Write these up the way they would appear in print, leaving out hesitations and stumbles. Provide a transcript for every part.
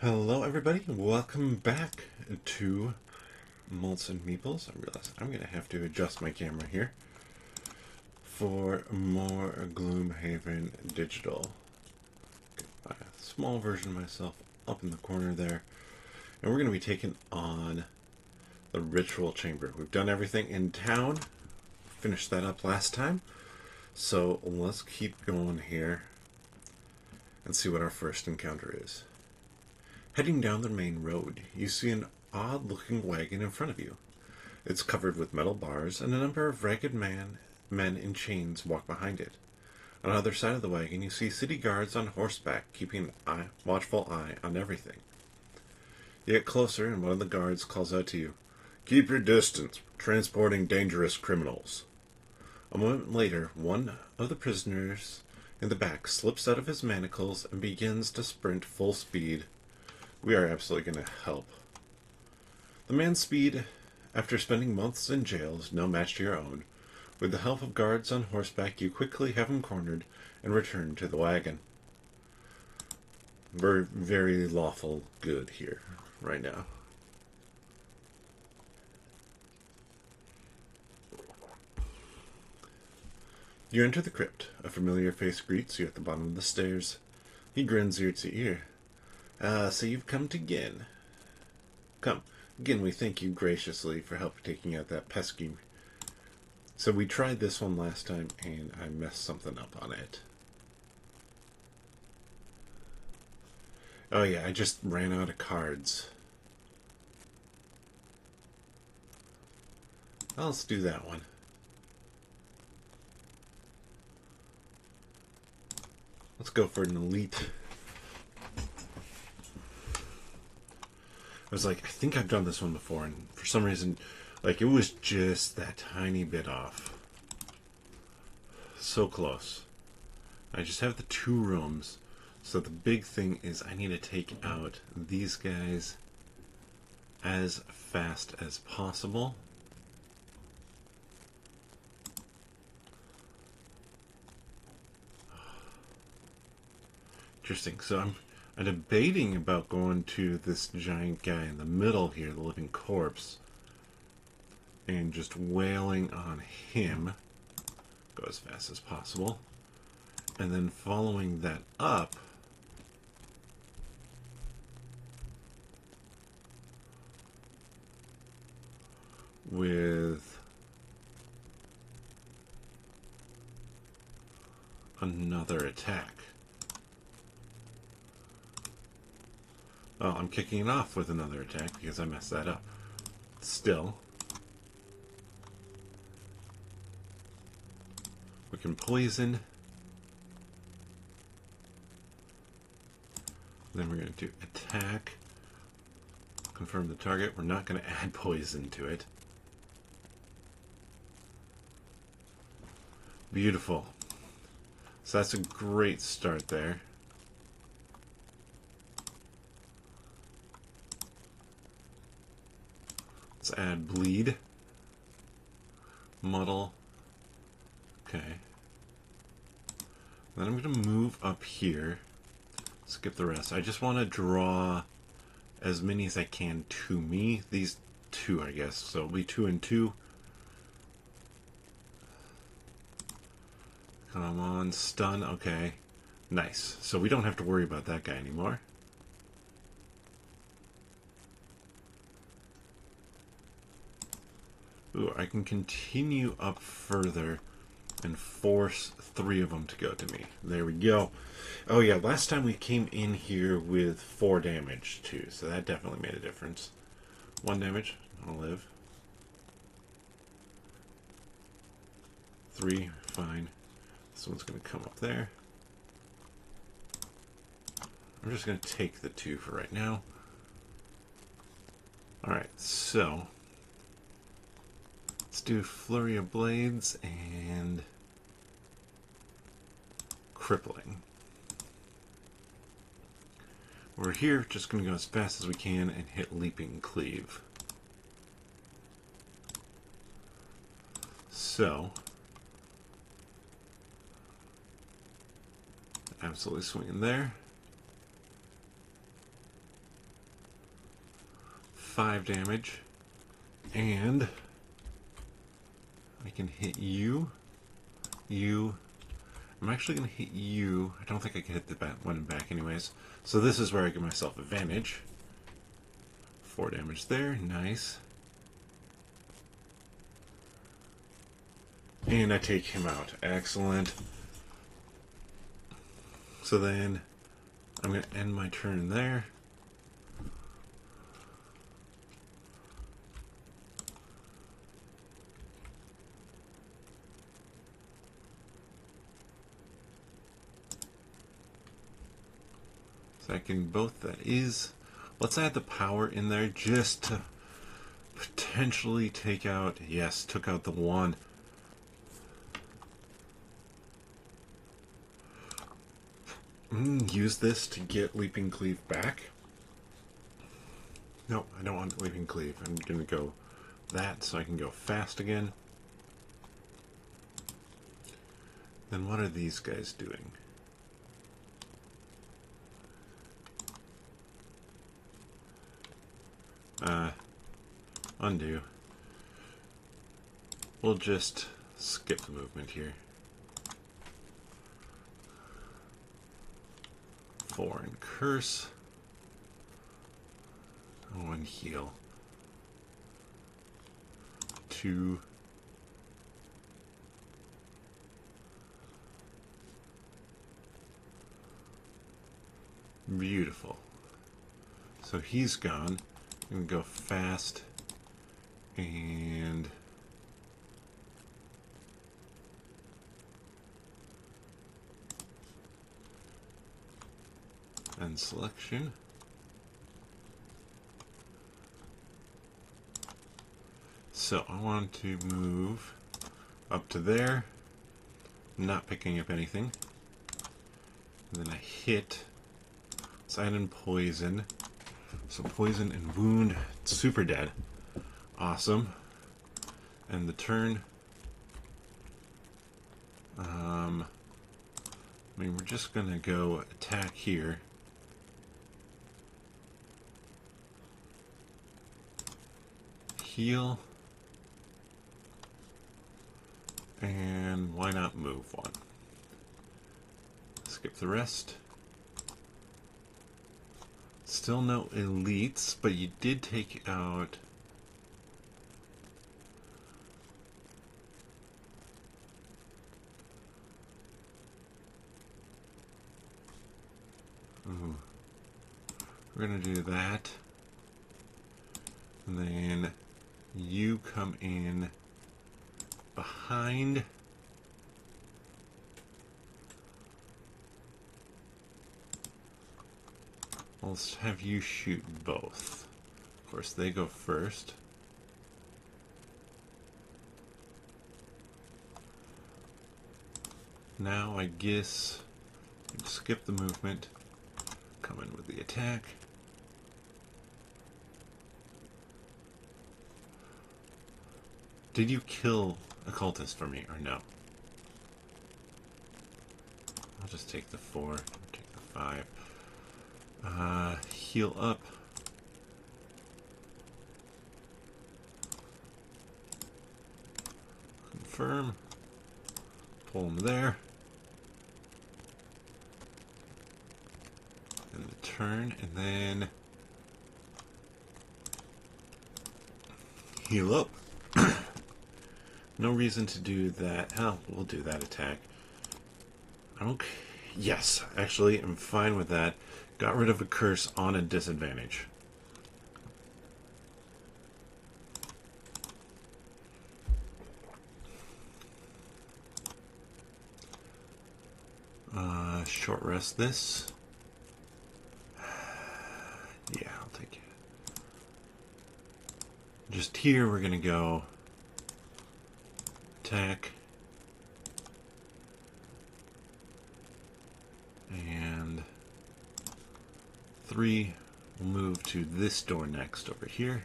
Hello everybody, welcome back to Malts and Meeples. I realize I'm going to have to adjust my camera here for more Gloomhaven Digital. A small version of myself up in the corner there. And we're going to be taking on the Ritual Chamber. We've done everything in town, finished that up last time. So let's keep going here and see what our first encounter is. Heading down the main road, you see an odd-looking wagon in front of you. It's covered with metal bars, and a number of ragged men in chains walk behind it. On the other side of the wagon, you see city guards on horseback, keeping an watchful eye on everything. You get closer, and one of the guards calls out to you, "Keep your distance, transporting dangerous criminals." A moment later, one of the prisoners in the back slips out of his manacles and begins to sprint full speed. We are absolutely going to help. The man's speed, after spending months in jail, is no match to your own. With the help of guards on horseback, you quickly have him cornered and return to the wagon. We're very lawful good here, right now. You enter the crypt. A familiar face greets you at the bottom of the stairs. He grins ear to ear. So you've come to again. Come, again we thank you graciously for help taking out that pesky... So we tried this one last time, and I messed something up on it. Oh yeah, I just ran out of cards. Well, let's do that one. Let's go for an elite. I was like, I think I've done this one before, and for some reason, like, it was just that tiny bit off. So close. I just have the 2 rooms, so the big thing is I need to take out these guys as fast as possible. Interesting. So I'm debating about going to this giant guy in the middle here, the living corpse, and just wailing on him. Go as fast as possible. And then following that up with another attack. Oh, I'm kicking it off with another attack because I messed that up. Still, we can poison. Then we're going to do attack. Confirm the target. We're not going to add poison to it. Beautiful. So that's a great start there. Let's add bleed. Muddle. Okay. Then I'm going to move up here. Skip the rest. I just want to draw as many as I can to me. These 2, I guess. So it'll be 2 and 2. Come on, stun. Okay. Nice. So we don't have to worry about that guy anymore. Ooh, I can continue up further and force 3 of them to go to me. There we go. Oh yeah, last time we came in here with 4 damage too, so that definitely made a difference. 1 damage, I'll live. 3, fine. This one's going to come up there. I'm just going to take the 2 for right now. Alright, so let's do Flurry of Blades and Crippling. We're here, just going to go as fast as we can and hit Leaping Cleave. So, absolutely swinging there. 5 damage. And I can hit you. You. I'm actually going to hit you. I don't think I can hit the one back anyways. So this is where I give myself advantage. 4 damage there. Nice. And I take him out. Excellent. So then I'm going to end my turn there. So I can both, that is, let's add the power in there just to potentially take out, yes, took out the one. Use this to get Leaping Cleave back. No, I don't want Leaping Cleave. I'm going to go that so I can go fast again. Then what are these guys doing? Undo. We'll just skip the movement here. 4 and curse. Oh, and heal. 2. Beautiful. So he's gone. I'm going to go fast and selection. So I want to move up to there, not picking up anything. And then I hit Sign and Poison. So poison and wound, super dead. Awesome. And the turn. I mean, we're just gonna go attack here. Heal. And why not move one? Skip the rest. Still no elites, but you did take out... Ooh. We're gonna do that. And then you come in behind. Let's have you shoot both. Of course, they go first. Now, I guess, skip the movement, come in with the attack. Did you kill a cultist for me, or no? I'll just take the 4, take the 5. Heal up. Confirm. Pull him there. And the turn, and then heal up. No reason to do that. Hell, we'll do that attack. Okay. Yes, actually, I'm fine with that. Got rid of a curse on a disadvantage. Short rest this. Yeah, I'll take it. Just here, we're going to go attack. And 3, we'll move to this door next over here.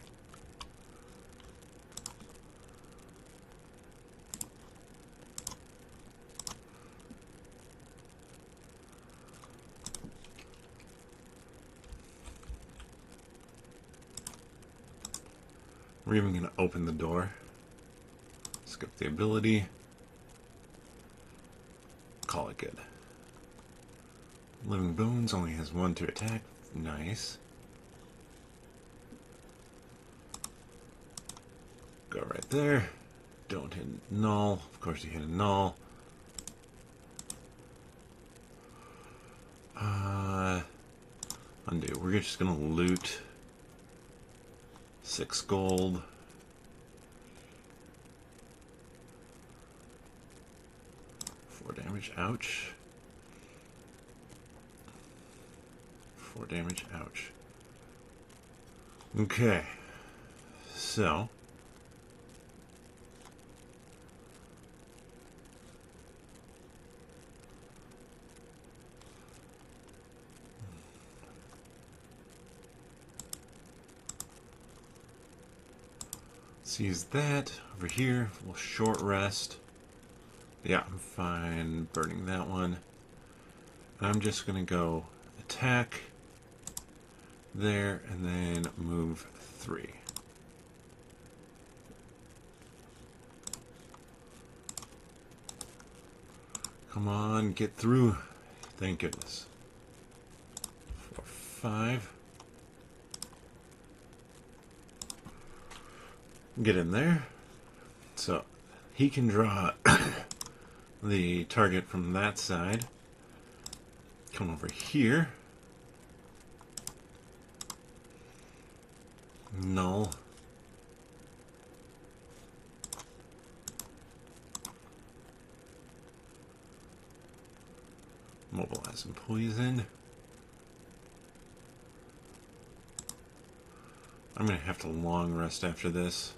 We're even going to open the door. Skip the ability. Call it good. Living Bones only has 1 to attack. Nice. Go right there. Don't hit null. Of course you hit a null. Undo. We're just going to loot 6 gold. Damage, ouch. 4 damage, ouch. Okay, so let's use that over here. We'll short rest. Yeah, I'm fine burning that one. I'm just going to go attack there and then move 3. Come on, get through. Thank goodness. 4, 5. Get in there. So he can draw the target from that side. Come over here. Null. Mobilize and poison. I'm going to have to long rest after this.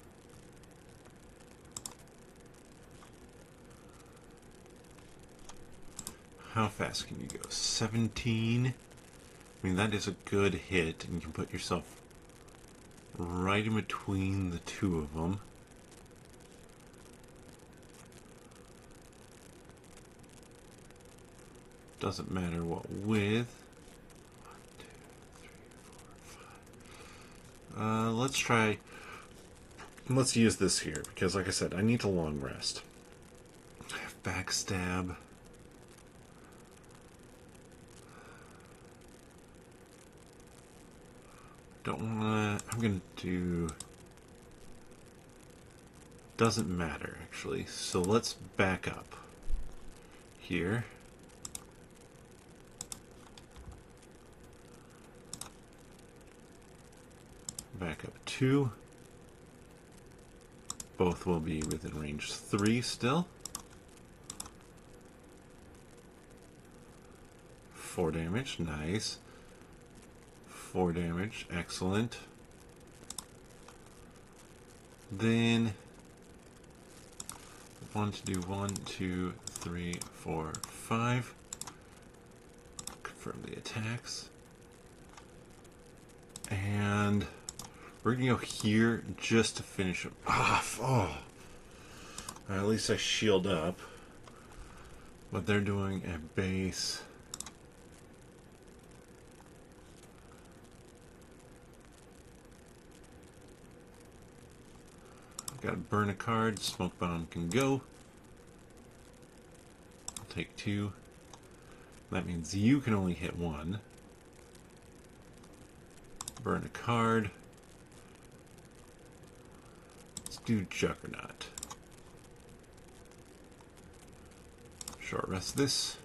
How fast can you go? 17? I mean, that is a good hit, and you can put yourself right in between the two of them. Doesn't matter what with. 1, 2, 3, 4, 5. Let's try. Let's use this here, because like I said, I need a long rest. Backstab. Don't wanna. I'm gonna do. Doesn't matter actually. So let's back up here. Back up 2. Both will be within range 3 still. 4 damage, nice. 4 damage, excellent. Then want to do 1, 2, 3, 4, 5. Confirm the attacks. And we're gonna go here just to finish it off. Oh, at least I shield up. But they're doing a base. Got to burn a card. Smoke bomb can go. I'll take 2. That means you can only hit 1. Burn a card. Let's do Juggernaut. Short rest this.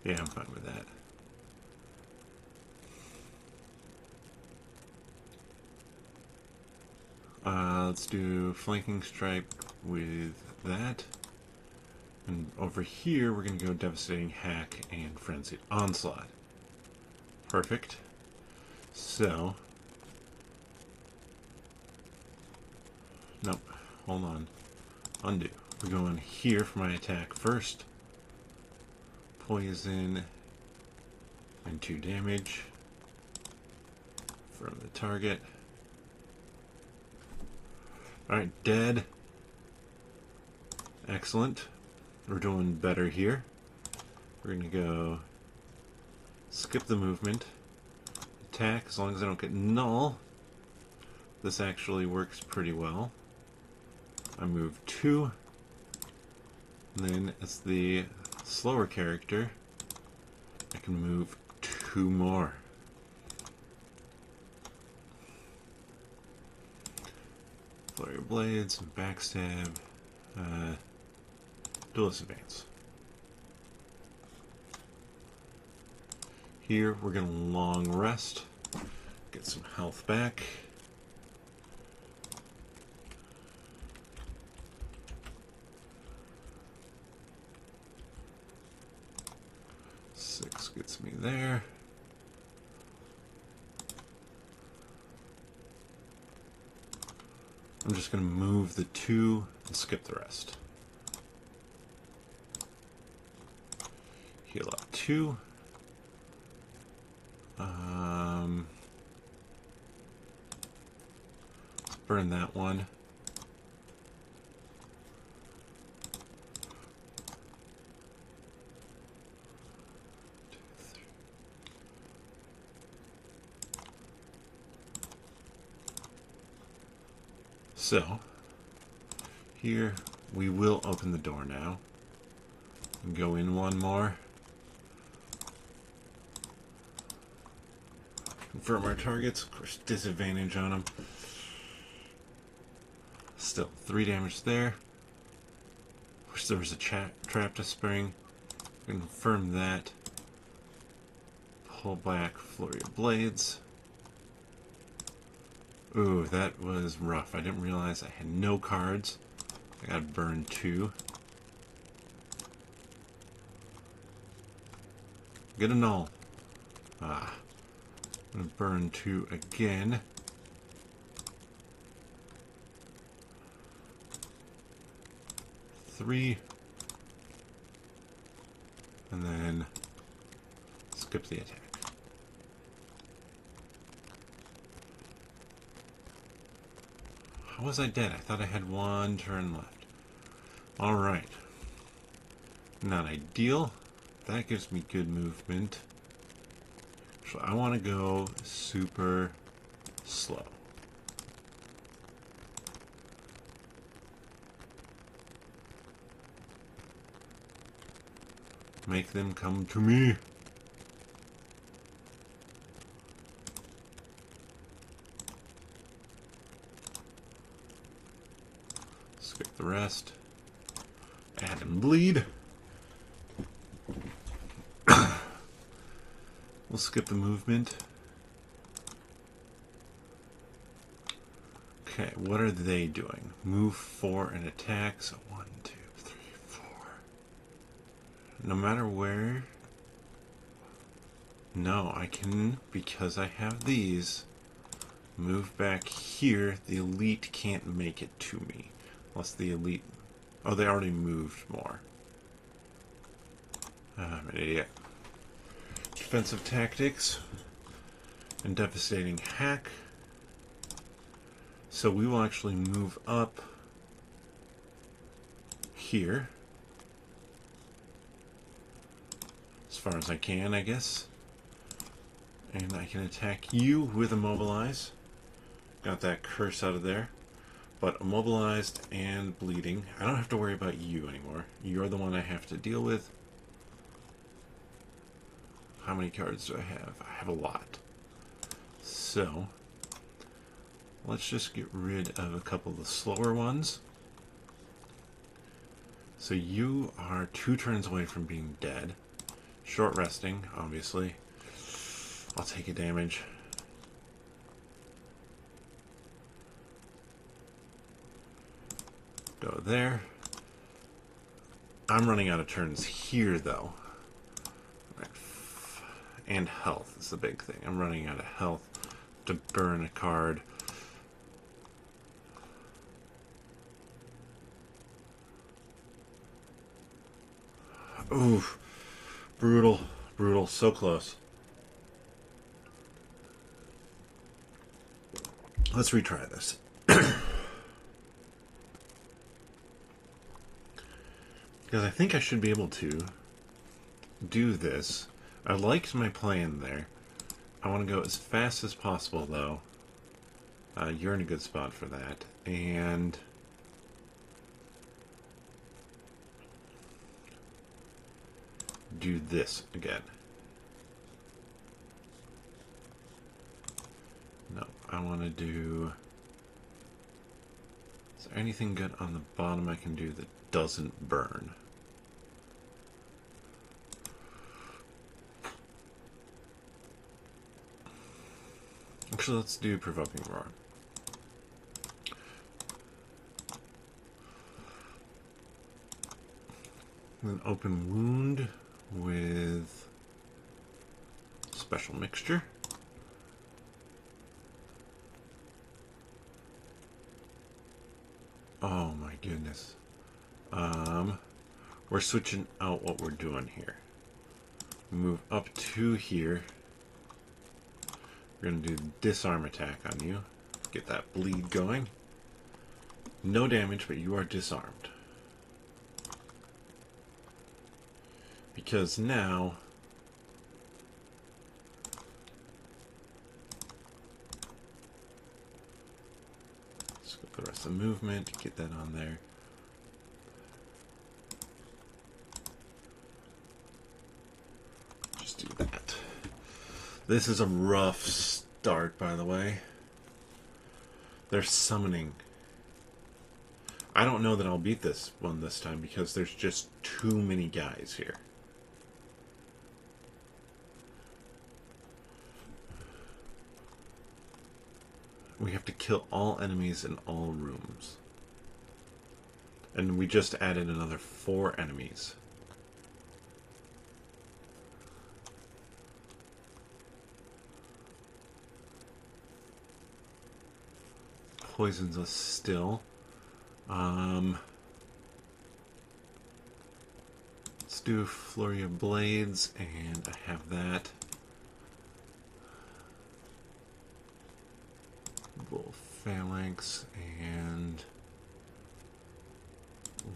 Yeah, I'm fine with that. Let's do Flanking Strike with that. And over here, we're going to go Devastating Hack and Frenzied Onslaught. Perfect. So. Nope. Hold on. Undo. We're going here for my attack first. Poison and 2 damage from the target. Alright, dead. Excellent. We're doing better here. We're going to go skip the movement. Attack as long as I don't get null. this actually works pretty well. I move 2, and then as the slower character, I can move 2 more. Flurry of Blades, Backstab, Duelist Advance. Here we're going to long rest, get some health back. Six gets me there. I'm just going to move the 2 and skip the rest. Heal up 2. Let's burn that one. So, here we will open the door now and go in one more. Confirm our targets, of course, disadvantage on them. Still, 3 damage there. Wish there was a trap to spring. Confirm that. Pull back, Flurry of Blades. Ooh, that was rough. I didn't realize I had no cards. I got burned 2. Get a null. Ah. I'm going to burn 2 again. Three. And then skip the attack. How was I dead? I thought I had 1 turn left. Alright. Not ideal. That gives me good movement. So I want to go super slow. Make them come to me. Skip the rest. Add and bleed. We'll skip the movement. Okay, what are they doing? Move 4 and attack. So 1, 2, 3, 4. No matter where. No, I can, because I have these, move back here. The elite can't make it to me. Unless the elite... Oh, they already moved more. I'm an idiot. Defensive tactics and devastating hack. So we will actually move up here as far as I can, I guess, and I can attack you with Immobilize. Got that curse out of there, but immobilized and bleeding. I don't have to worry about you anymore. You're the one I have to deal with. How many cards do I have? I have a lot. So, let's just get rid of a couple of the slower ones. So you are 2 turns away from being dead. Short resting, obviously. I'll take a damage. Go there. I'm running out of turns here, though. And health is the big thing. I'm running out of health to burn a card. Ooh, brutal, brutal, so close. Let's retry this. Because I think I should be able to do this. I liked my plan there. I want to go as fast as possible, though. You're in a good spot for that. And do this again. No, I want to do... Is there anything good on the bottom I can do that doesn't burn? Actually, let's do Provoking Roar. An open wound with special mixture. Oh my goodness. We're switching out what we're doing here. Move up to here. We're going to do disarm attack on you. Get that bleed going. No damage, but you are disarmed. Because now... Let's go the rest of the movement, get that on there. Just do that. This is a rough start, by the way. They're summoning. I don't know that I'll beat this one this time because there's just too many guys here. We have to kill all enemies in all rooms. And we just added another 4 enemies. Poisons us still. Let's do Flurry of Blades, and I have that. Bull Phalanx and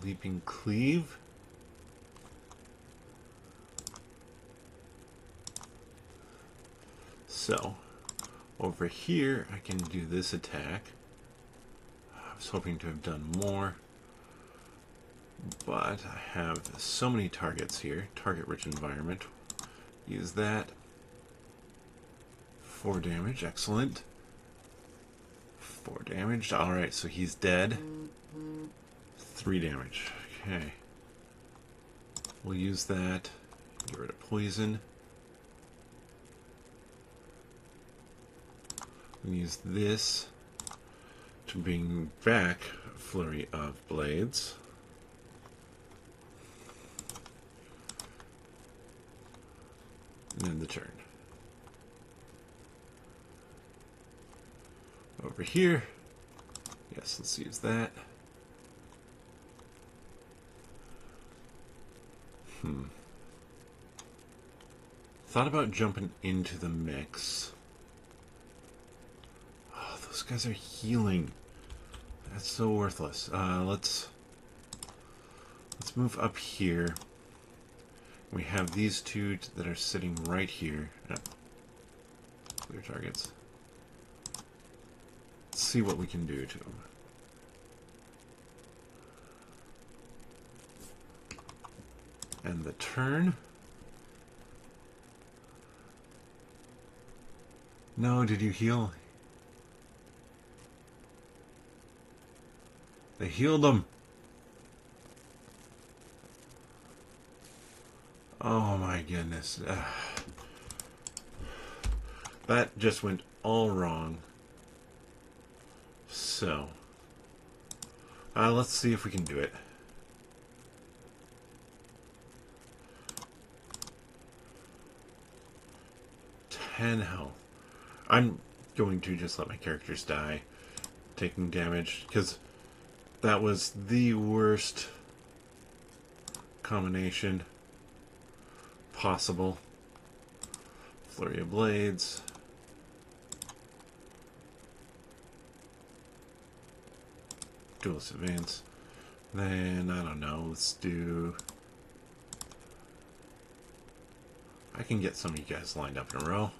Leaping Cleave. So, over here I can do this attack. I was hoping to have done more, but I have so many targets here. Target-rich environment. Use that. 4 damage, excellent. 4 damage. Alright, so he's dead. 3 damage. Okay. We'll use that. Get rid of poison. We'll use this to bring back Flurry of Blades. And end the turn. Over here. Yes, let's use that. Thought about jumping into the mix. Oh, those guys are healing. That's so worthless. Let's move up here. We have these 2 that are sitting right here. Clear targets. Let's see what we can do to them. End the turn. No, did you heal? They healed him. Oh my goodness. That just went all wrong. So, let's see if we can do it. 10 health. I'm going to just let my characters die, taking damage, because that was the worst combination possible. Flurry of Blades. Duelist Advance. Then, I don't know, let's do... I can get some of you guys lined up in a row.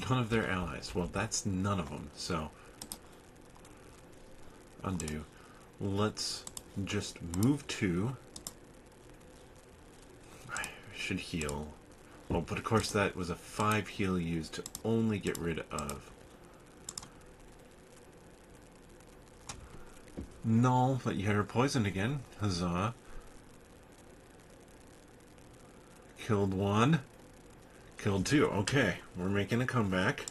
None of their allies. Well, that's none of them, so undo. Let's just move to. I should heal. Well, but of course that was a 5 heal used to only get rid of Null, but you had her poisoned again. Huzzah. Killed 1. Killed 2. Okay, we're making a comeback.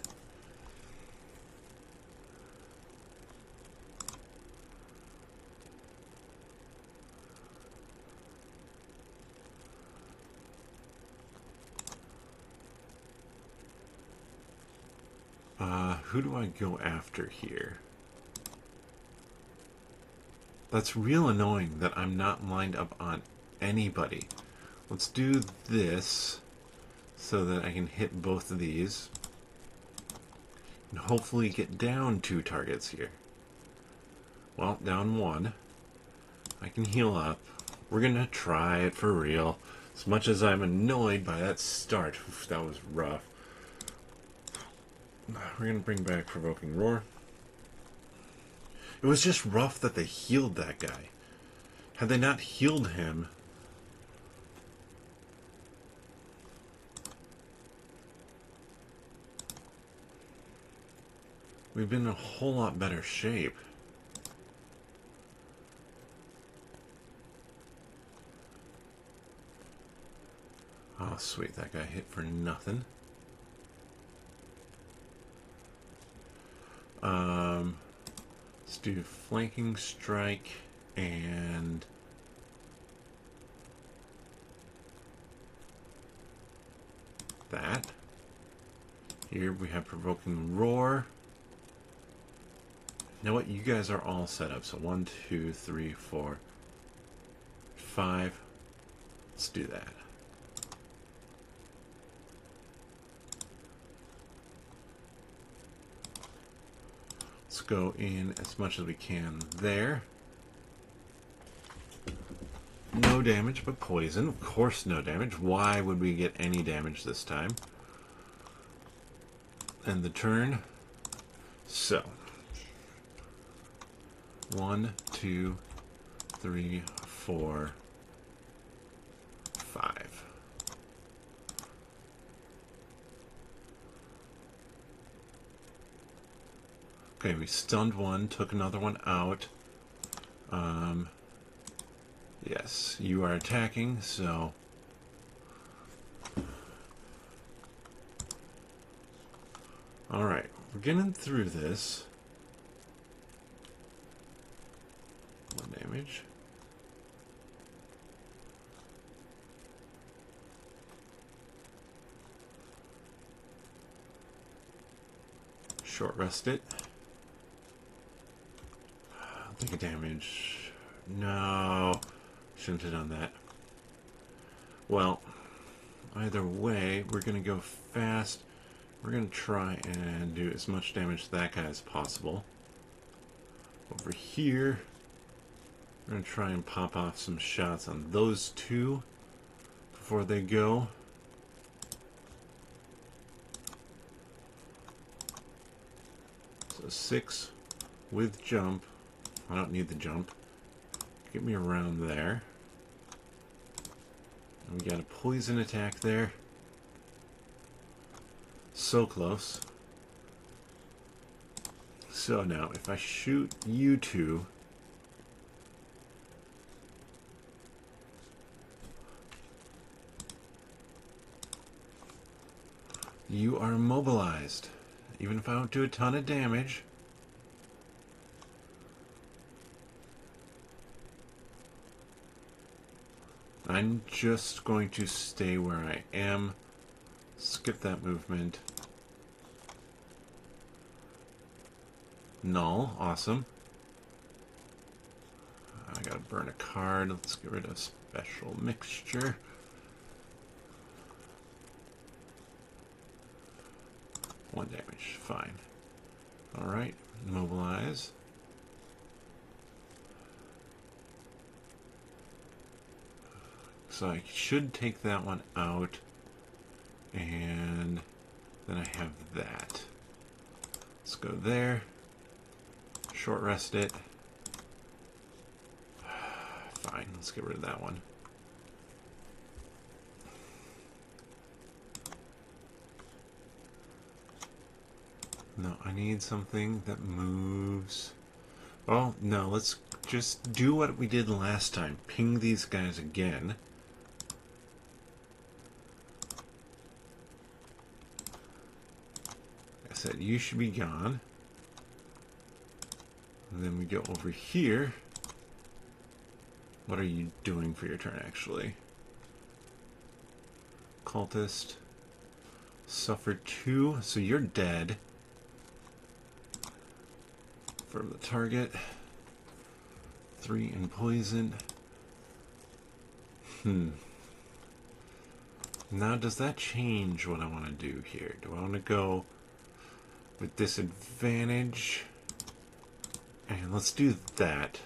Who do I go after here? That's real annoying that I'm not lined up on anybody. Let's do this so that I can hit both of these. And hopefully get down 2 targets here. Well, down 1. I can heal up. We're gonna try it for real. As much as I'm annoyed by that start. Oof, that was rough. We're gonna bring back Provoking Roar. It was just rough that they healed that guy. Had they not healed him, we've been in a whole lot better shape. Oh, sweet. That guy hit for nothing. Let's do Flanking Strike and that. Here we have Provoking Roar. You know what? You guys are all set up. So 1, 2, 3, 4, 5. Let's do that. Let's go in as much as we can there. No damage, but poison. Of course no damage. Why would we get any damage this time? And the turn. So. 1, 2, 3, 4, 5. Okay, we stunned 1, took another one out. Yes, you are attacking, so... Alright, we're getting through this. 1 damage. Short rest it. I'll take a damage. No. Shouldn't have done that. Well, either way, we're going to go fast. We're going to try and do as much damage to that guy as possible. Over here, we're going to try and pop off some shots on those 2 before they go. So 6 with jump. I don't need the jump. Get me around there. And we got a poison attack there. So close. So now, if I shoot you 2, you are immobilized. Even if I don't do a ton of damage. I'm just going to stay where I am. Skip that movement. Null. Awesome. I gotta burn a card. Let's get rid of Special Mixture. One damage. Fine. Alright. Mobilize. So I should take that one out. And Then I have that. Let's go there. Short rest it. Fine, let's get rid of that one. No, I need something that moves. Oh, no, let's just do what we did last time. Ping these guys again. I said, you should be gone. And then we go over here. What are you doing for your turn, actually? Cultist. Suffer 2, so you're dead. From the target. 3 in poison. Now, does that change what I want to do here? Do I want to go with disadvantage? And let's do that.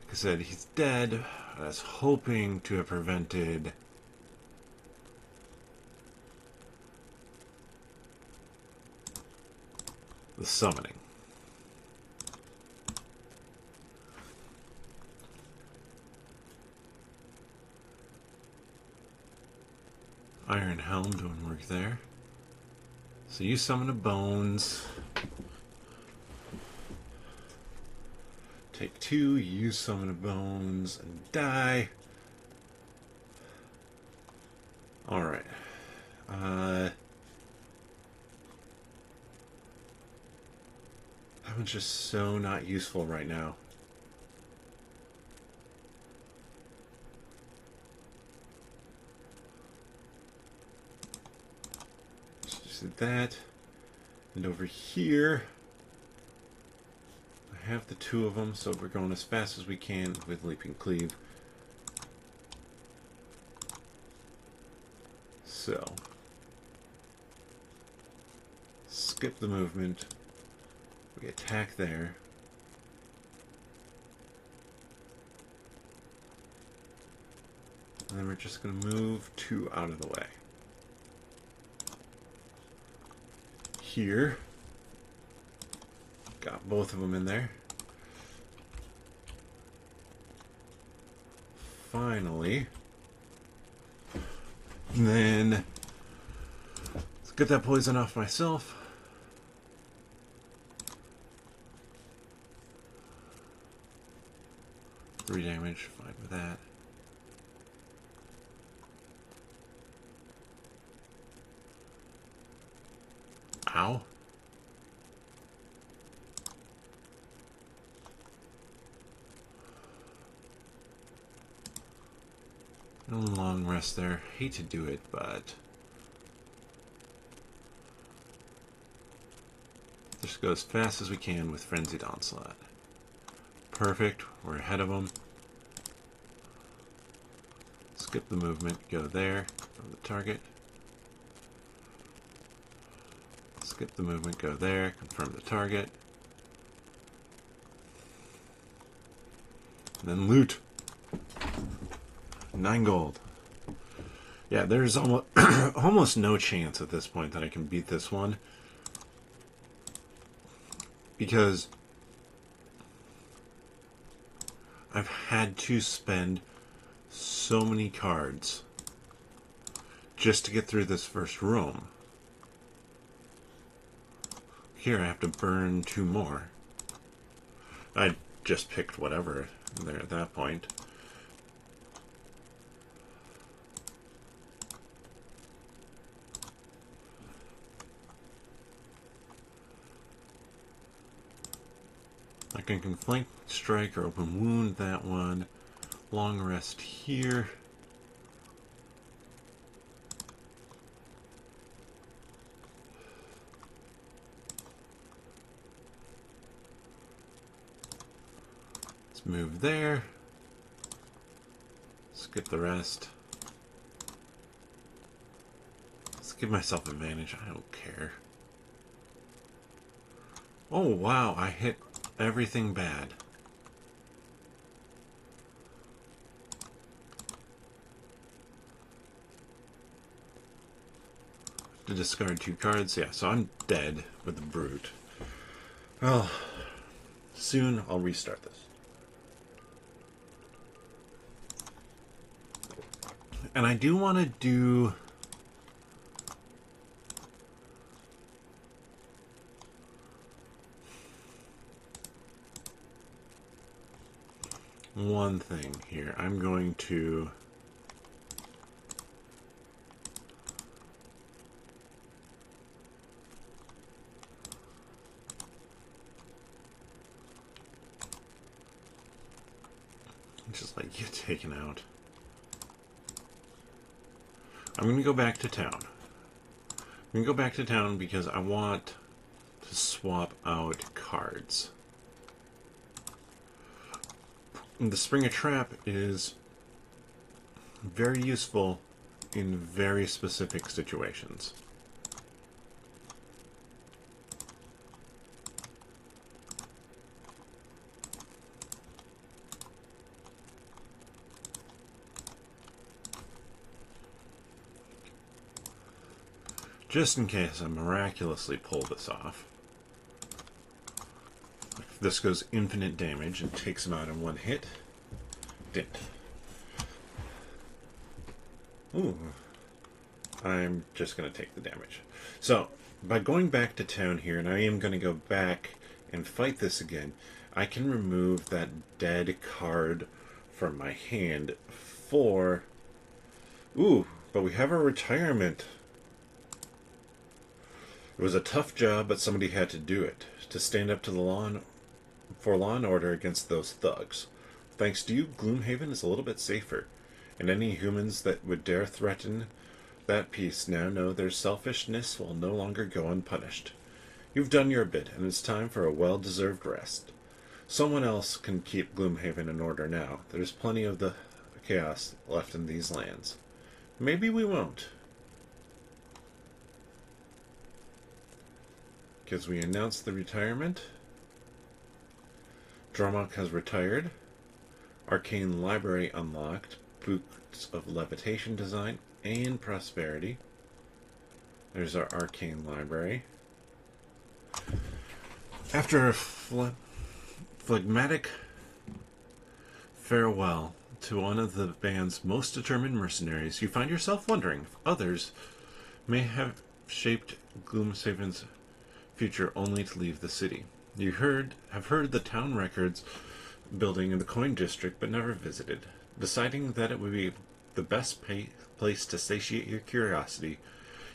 Like I said, he's dead. I was hoping to have prevented the summoning. Iron Helm doing work there. So you summon a Bones. Take 2, you summon a Bones, and die. Alright. That one's just so not useful right now. Just did that. And over here, I have the 2 of them, so we're going as fast as we can with Leaping Cleave. So, skip the movement. We attack there. And then we're just going to move 2 out of the way. Here. Got both of them in there. Finally. And then let's get that poison off myself. Three damage, fine with that. Ow. A long rest there. Hate to do it, but just go as fast as we can with Frenzied Onslaught. Perfect. We're ahead of them. Skip the movement. Go there from the target. Skip the movement. Go there. Confirm the target. And then loot. 9 gold. Yeah, there's almost almost no chance at this point that I can beat this one, because I've had to spend so many cards just to get through this first room. Here I have to burn 2 more. I just picked whatever there at that point. I can flank strike or open wound that one. Long rest here. Let's move there. Skip the rest. Let's give myself advantage. I don't care. Oh wow, I hit everything bad. to discard 2 cards. Yeah, so I'm dead with the Brute. Well, soon I'll restart this. And I do want to do... one thing here. I'm going to... just like get taken out. I'm going to go back to town. I'm going to go back to town because I want to swap out cards. And the Springer Trap is very useful in very specific situations. Just in case I miraculously pull this off. If this goes infinite damage and takes him out in 1 hit, didn't. Ooh. I'm just going to take the damage. So, by going back to town here, and I am going to go back and fight this again, I can remove that dead card from my hand for... Ooh, but we have a retirement. It was a tough job, but somebody had to do it. To stand up to the law and order against those thugs. Thanks to you, Gloomhaven is a little bit safer, and any humans that would dare threaten that peace now know their selfishness will no longer go unpunished. You've done your bit, and it's time for a well-deserved rest. Someone else can keep Gloomhaven in order now. There's plenty of the chaos left in these lands. Maybe we won't. Because we announced the retirement. Dromok has retired. Arcane Library unlocked. Books of Levitation Design and Prosperity. There's our Arcane Library. After a phlegmatic farewell to one of the band's most determined mercenaries, you find yourself wondering if others may have shaped Gloomhaven's future only to leave the city. You have heard the town records building in the Coin District, but never visited. Deciding that it would be the best place to satiate your curiosity,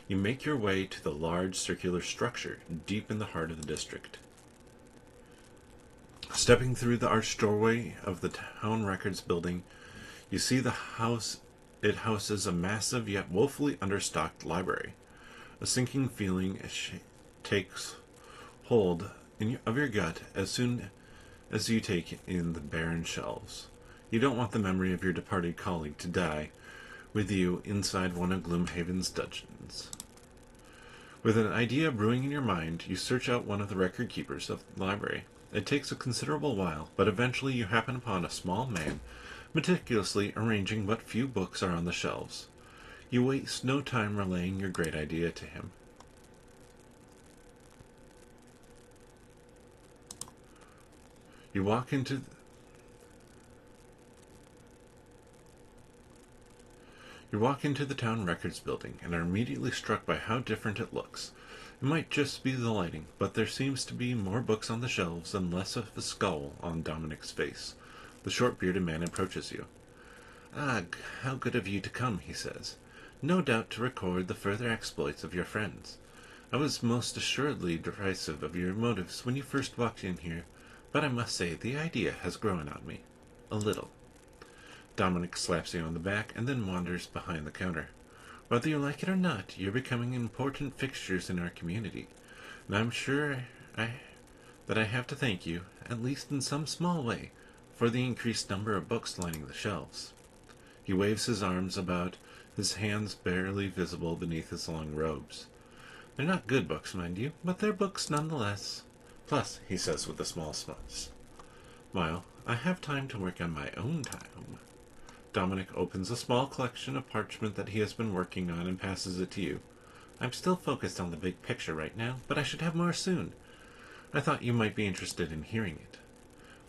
you make your way to the large circular structure deep in the heart of the district. Stepping through the arched doorway of the town records building, you see the house. It houses a massive yet woefully understocked library. A sinking feeling takes hold of your gut as soon as you take in the barren shelves. You don't want the memory of your departed colleague to die with you inside one of Gloomhaven's dungeons. With an idea brewing in your mind, you search out one of the record keepers of the library. It takes a considerable while, but eventually you happen upon a small man meticulously arranging what few books are on the shelves. You waste no time relaying your great idea to him. You walk into the town records building and are immediately struck by how different it looks. It might just be the lighting, but there seems to be more books on the shelves and less of a scowl on Dominic's face. The short-bearded man approaches you. "Ah, how good of you to come," he says. "No doubt to record the further exploits of your friends. I was most assuredly derisive of your motives when you first walked in here, but I must say the idea has grown on me. A little." Dominic slaps you on the back and then wanders behind the counter. "Whether you like it or not, you're becoming important fixtures in our community, and I'm sure that I have to thank you, at least in some small way, for the increased number of books lining the shelves." He waves his arms about, his hands barely visible beneath his long robes. "They're not good books, mind you, but they're books nonetheless. Plus," he says with a small smile, "I have time to work on my own time." Dominic opens a small collection of parchment that he has been working on and passes it to you. I'm still focused on the big picture right now, but I should have more soon. I thought you might be interested in hearing it.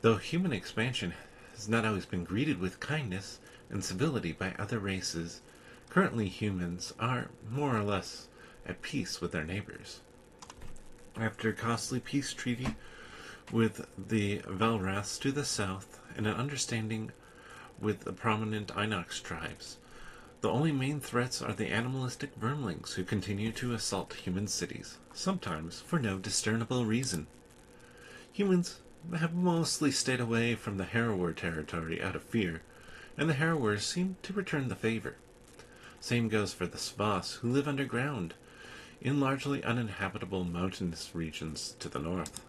Though human expansion has not always been greeted with kindness and civility by other races, currently humans are more or less at peace with their neighbors. After a costly peace treaty with the Velraths to the south and an understanding with the prominent Inox tribes, the only main threats are the animalistic vermlings who continue to assault human cities, sometimes for no discernible reason. Humans have mostly stayed away from the Harrower territory out of fear, and the Harrowers seem to return the favor. Same goes for the Svas, who live underground, in largely uninhabitable mountainous regions to the north.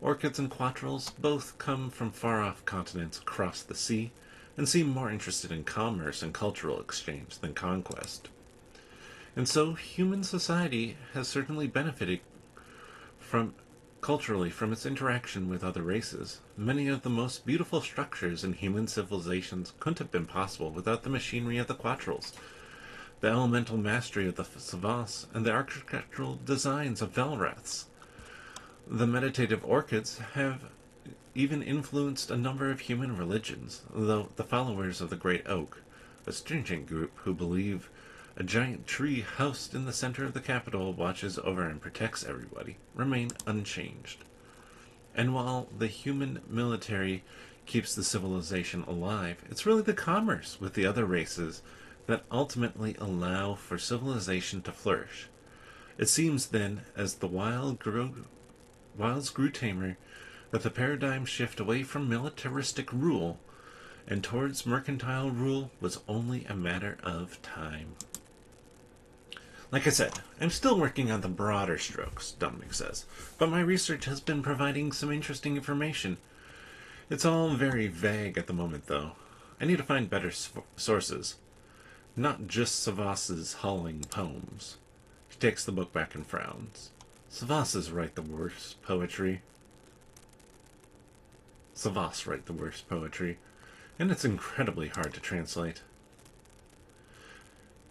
Orchids and quattrels both come from far-off continents across the sea, and seem more interested in commerce and cultural exchange than conquest. And so human society has certainly benefited from culturally from its interaction with other races. Many of the most beautiful structures in human civilizations couldn't have been possible without the machinery of the quattrels, the elemental mastery of the savants, and the architectural designs of Velraths. The meditative orchids have even influenced a number of human religions, though the followers of the Great Oak, a stringent group who believe a giant tree housed in the center of the capital watches over and protects everybody, remain unchanged. And while the human military keeps the civilization alive, it's really the commerce with the other races that ultimately allow for civilization to flourish. It seems then, as the wilds grew tamer, that the paradigm shift away from militaristic rule and towards mercantile rule was only a matter of time. Like I said, I'm still working on the broader strokes, Dominic says, but my research has been providing some interesting information. It's all very vague at the moment, though. I need to find better sources. Not just Savas's hauling poems. He takes the book back and frowns. Savas write the worst poetry, and it's incredibly hard to translate.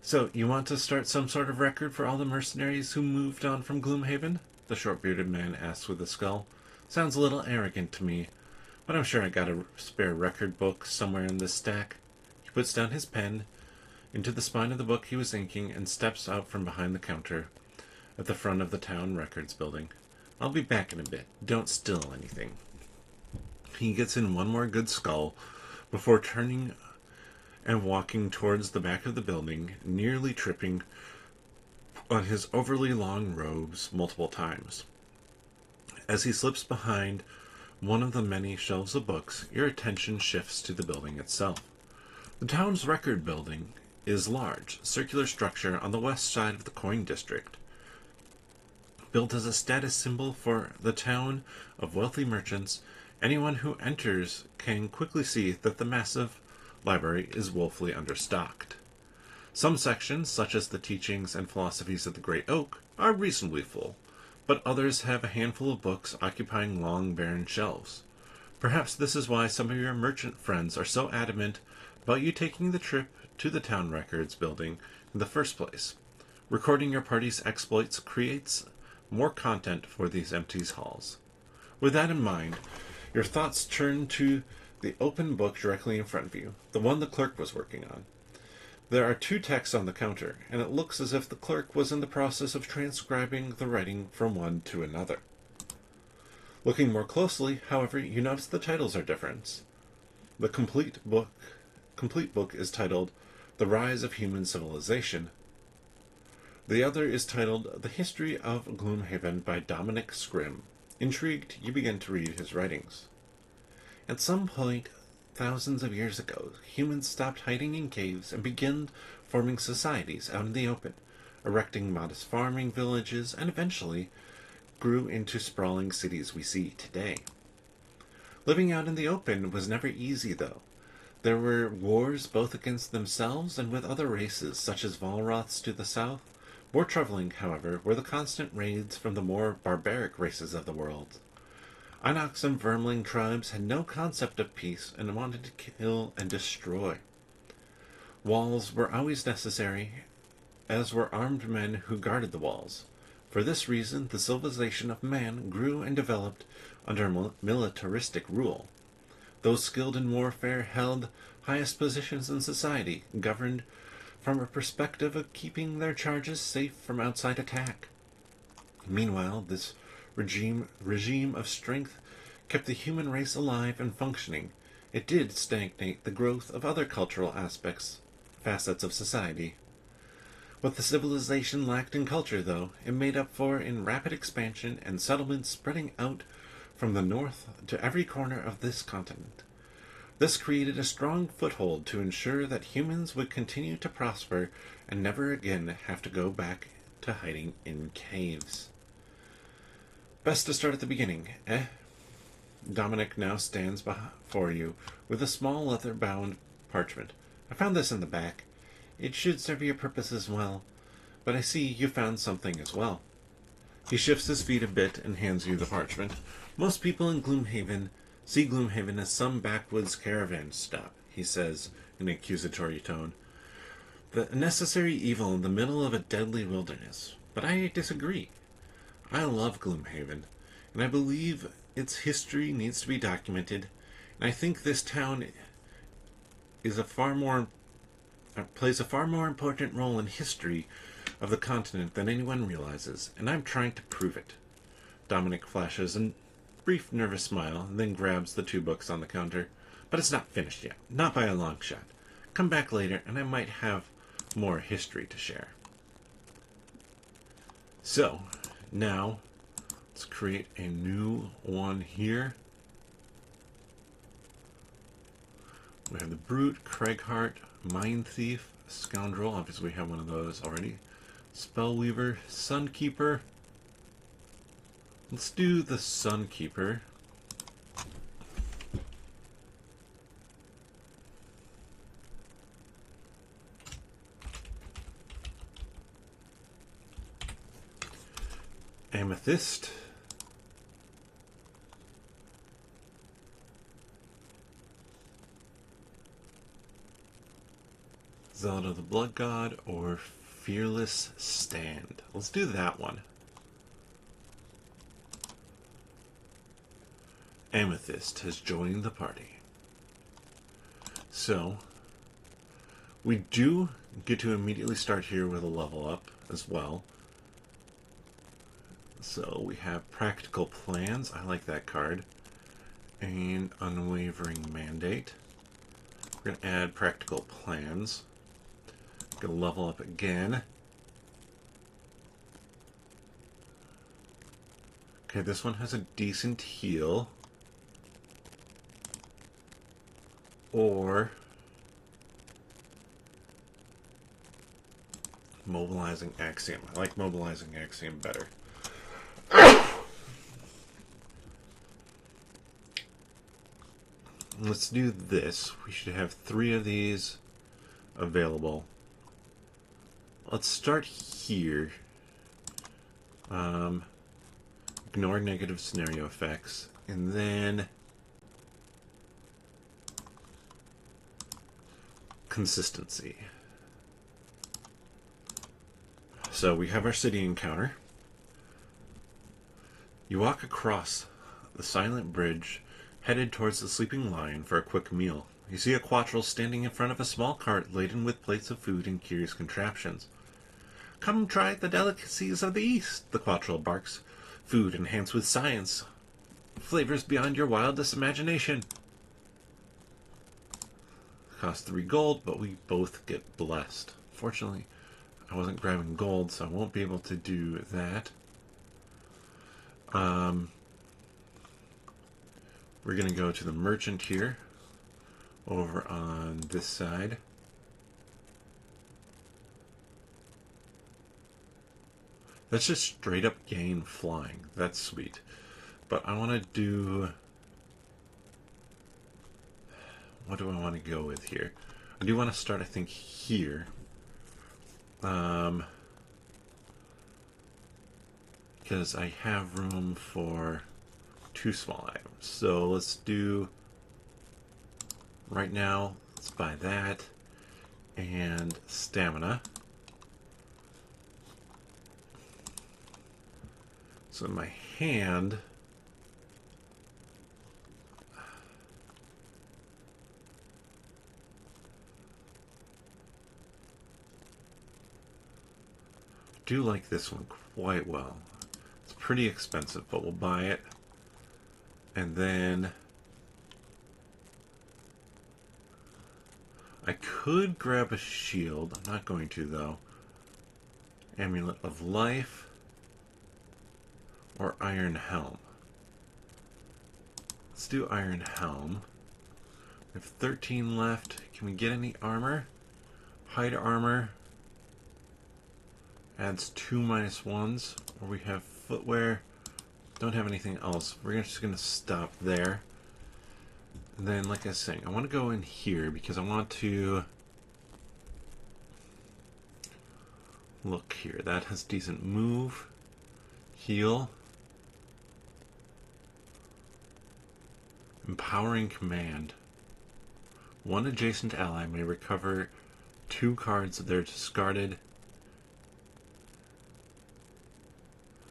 So, you want to start some sort of record for all the mercenaries who moved on from Gloomhaven? The short-bearded man asks with a skull. Sounds a little arrogant to me, but I'm sure I got a spare record book somewhere in this stack. He puts down his pen into the spine of the book he was inking and steps out from behind the counter at the front of the town records building. I'll be back in a bit. Don't spill anything. He gets in one more good skull before turning and walking towards the back of the building, nearly tripping on his overly long robes multiple times. As he slips behind one of the many shelves of books, your attention shifts to the building itself. The town's record building is large, circular structure on the west side of the coin district. Built as a status symbol for the town of wealthy merchants, anyone who enters can quickly see that the massive library is woefully understocked. Some sections, such as the teachings and philosophies of the Great Oak, are reasonably full, but others have a handful of books occupying long, barren shelves. Perhaps this is why some of your merchant friends are so adamant about you taking the trip to the town records building in the first place. Recording your party's exploits creates more content for these empty halls. With that in mind, your thoughts turn to the open book directly in front of you, the one the clerk was working on. There are 2 texts on the counter, and it looks as if the clerk was in the process of transcribing the writing from one to another. Looking more closely, however, you notice the titles are different. The complete book is titled The Rise of Human Civilization. The other is titled The History of Gloomhaven by Dominic Scrim. Intrigued, you begin to read his writings. At some point, thousands of years ago, humans stopped hiding in caves and began forming societies out in the open, erecting modest farming villages, and eventually grew into sprawling cities we see today. Living out in the open was never easy, though. There were wars both against themselves and with other races, such as Valroths to the south. More troubling, however, were the constant raids from the more barbaric races of the world. Inox and Vermling tribes had no concept of peace and wanted to kill and destroy. Walls were always necessary, as were armed men who guarded the walls. For this reason, the civilization of man grew and developed under militaristic rule. Those skilled in warfare held highest positions in society, governed from a perspective of keeping their charges safe from outside attack. Meanwhile, this regime of strength kept the human race alive and functioning. It did stagnate the growth of other cultural facets of society. What the civilization lacked in culture, though, it made up for in rapid expansion and settlements spreading out from the north to every corner of this continent. This created a strong foothold to ensure that humans would continue to prosper and never again have to go back to hiding in caves. Best to start at the beginning, eh? Dominic now stands before you with a small leather-bound parchment. I found this in the back. It should serve your purpose as well, but I see you found something as well. He shifts his feet a bit and hands you the parchment. Most people in Gloomhaven see Gloomhaven as some backwoods caravan stop, he says in an accusatory tone. The necessary evil in the middle of a deadly wilderness. But I disagree. I love Gloomhaven, and I believe its history needs to be documented, and I think this town is plays a far more important role in history of the continent than anyone realizes, and I'm trying to prove it. Dominic flashes a brief nervous smile, and then grabs the 2 books on the counter. But it's not finished yet, not by a long shot. Come back later, and I might have more history to share. So, now, let's create a new one here. We have the Brute, Craighart, Mind Thief, Scoundrel. Obviously, we have one of those already. Spellweaver, Sunkeeper. Let's do the Sunkeeper. Amethyst. Zelda the Blood God, or Fearless Stand. Let's do that one. Amethyst has joined the party. So, we do get to immediately start here with a level up as well. So we have Practical Plans. I like that card. And Unwavering Mandate. We're going to add Practical Plans. Going to level up again. Okay, this one has a decent heal. Or Mobilizing Axiom. I like Mobilizing Axiom better. Let's do this. We should have 3 of these available. Let's start here. Ignore negative scenario effects. And then consistency. So we have our city encounter. You walk across the silent bridge, headed towards the sleeping lion for a quick meal. You see a quattrel standing in front of a small cart laden with plates of food and curious contraptions. Come try the delicacies of the East, the quattrel barks. Food enhanced with science. Flavors beyond your wildest imagination. Cost 3 gold, but we both get blessed. Fortunately, I wasn't grabbing gold, so I won't be able to do that. We're going to go to the merchant here, over on this side. Let's just straight up gain flying. That's sweet. But I want to do... What do I want to go with here? I do want to start, I think, here. Because I have room for 2 small items. So let's do... Right now, let's buy that. And stamina. So in my hand, I do like this one quite well. It's pretty expensive, but we'll buy it. And then I could grab a shield. I'm not going to, though. Amulet of Life or Iron Helm. Let's do Iron Helm. We have 13 left. Can we get any armor? Hide armor adds 2 -1s. Or we have footwear. Don't have anything else. We're just going to stop there. And then, like I was saying, I want to go in here because I want to look here. That has decent move, heal, empowering command. One adjacent ally may recover 2 cards that they're discarded.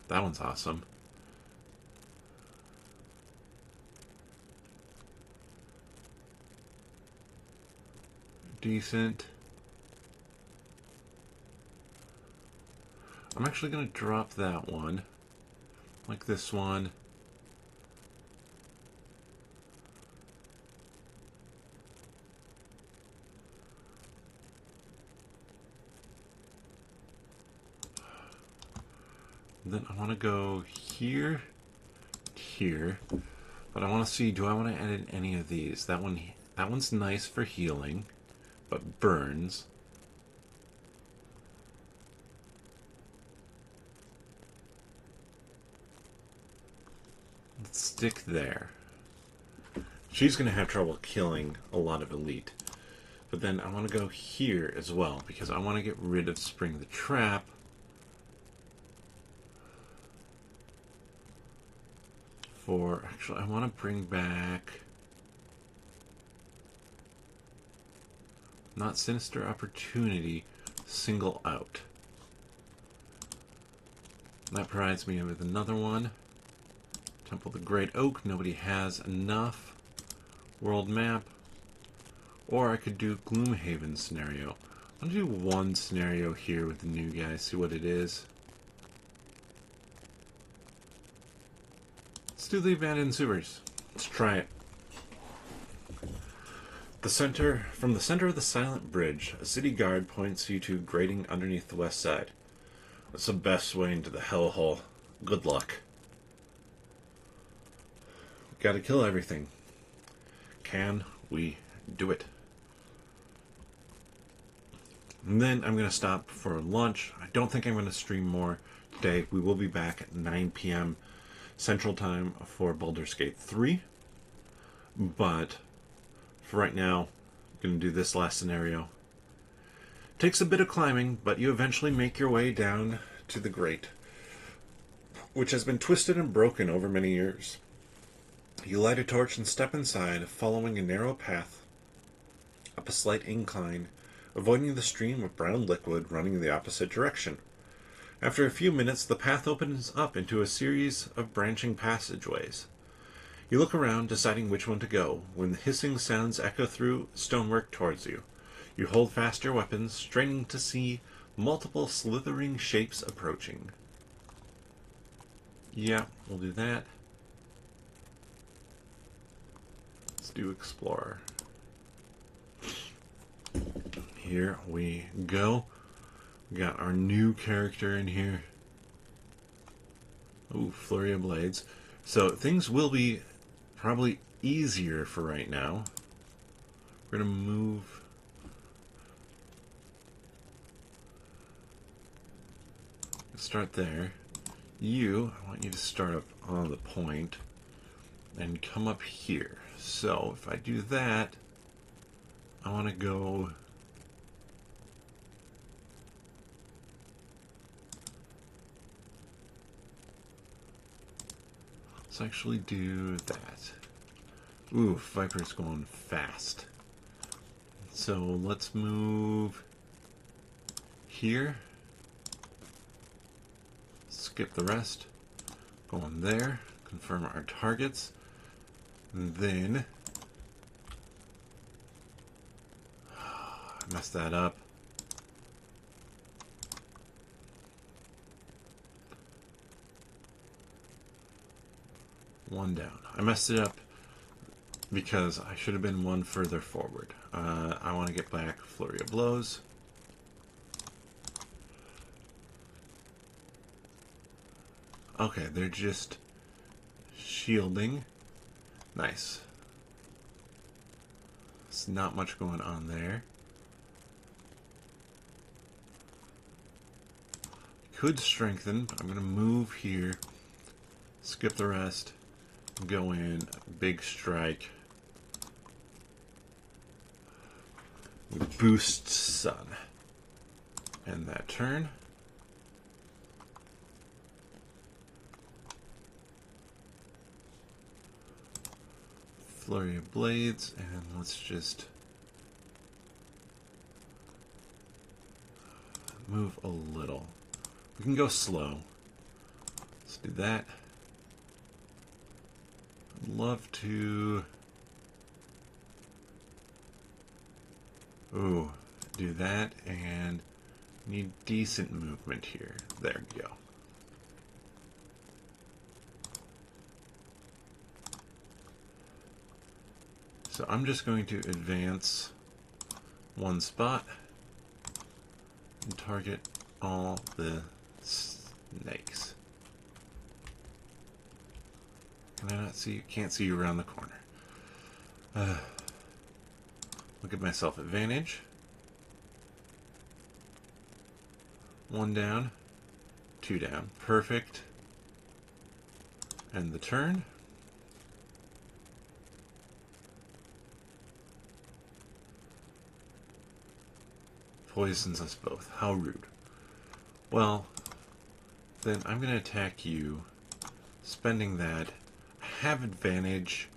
That one's awesome. Decent. I'm actually going to drop that one. Like this one. Then I want to go here, here. But I want to see, do I want to edit any of these? That one's nice for healing, but burns. Let's stick there. She's going to have trouble killing a lot of elite. But then I want to go here as well, because I want to get rid of Spring the Trap. Actually, I want to bring back not Sinister Opportunity, Single Out. That provides me with another one. Temple of the Great Oak, nobody has enough. World Map. Or I could do Gloomhaven scenario. I'm going to do one scenario here with the new guy, see what it is. Let's do the Abandoned Sewers. Let's try it. From the center of the silent bridge, a city guard points you to a grating underneath the west side. What's the best way into the hellhole? Good luck. Gotta kill everything. Can we do it? And then I'm going to stop for lunch. I don't think I'm going to stream more today. We will be back at 9 p.m. Central Time for Baldur's Gate 3. But for right now, I'm going to do this last scenario. Takes a bit of climbing, but you eventually make your way down to the grate, which has been twisted and broken over many years. You light a torch and step inside, following a narrow path up a slight incline, avoiding the stream of brown liquid running in the opposite direction. After a few minutes, the path opens up into a series of branching passageways. You look around, deciding which one to go, when the hissing sounds echo through stonework towards you. You hold fast your weapons, straining to see multiple slithering shapes approaching. Yeah, we'll do that. Let's do Explorer. Here we go. We got our new character in here. Ooh, Flurry of Blades. So things will be probably easier for right now. We're going to move. Start there. I want you to start up on the point and come up here. So if I do that, I want to go. Let's actually do that. Ooh, Viper's going fast. So let's move here. Skip the rest. Going there. Confirm our targets. And then I messed that up. One down. I messed it up because I should have been one further forward. I want to get back flurry of blows. Okay, they're just shielding. Nice. There's not much going on there. Could strengthen, but I'm going to move here, skip the rest, go in, big strike. Boost sun. End that turn. Flurry of blades, and let's just move a little. We can go slow. Let's do that. I'd love to... Ooh, do that, and need decent movement here. There we go. So I'm just going to advance one spot and target all the snakes. Can I not see you? Can't see you around the corner. Look at myself advantage. One down, two down. Perfect. End the turn. Poisons us both. How rude. Well, then I'm going to attack you, spending that. I have advantage.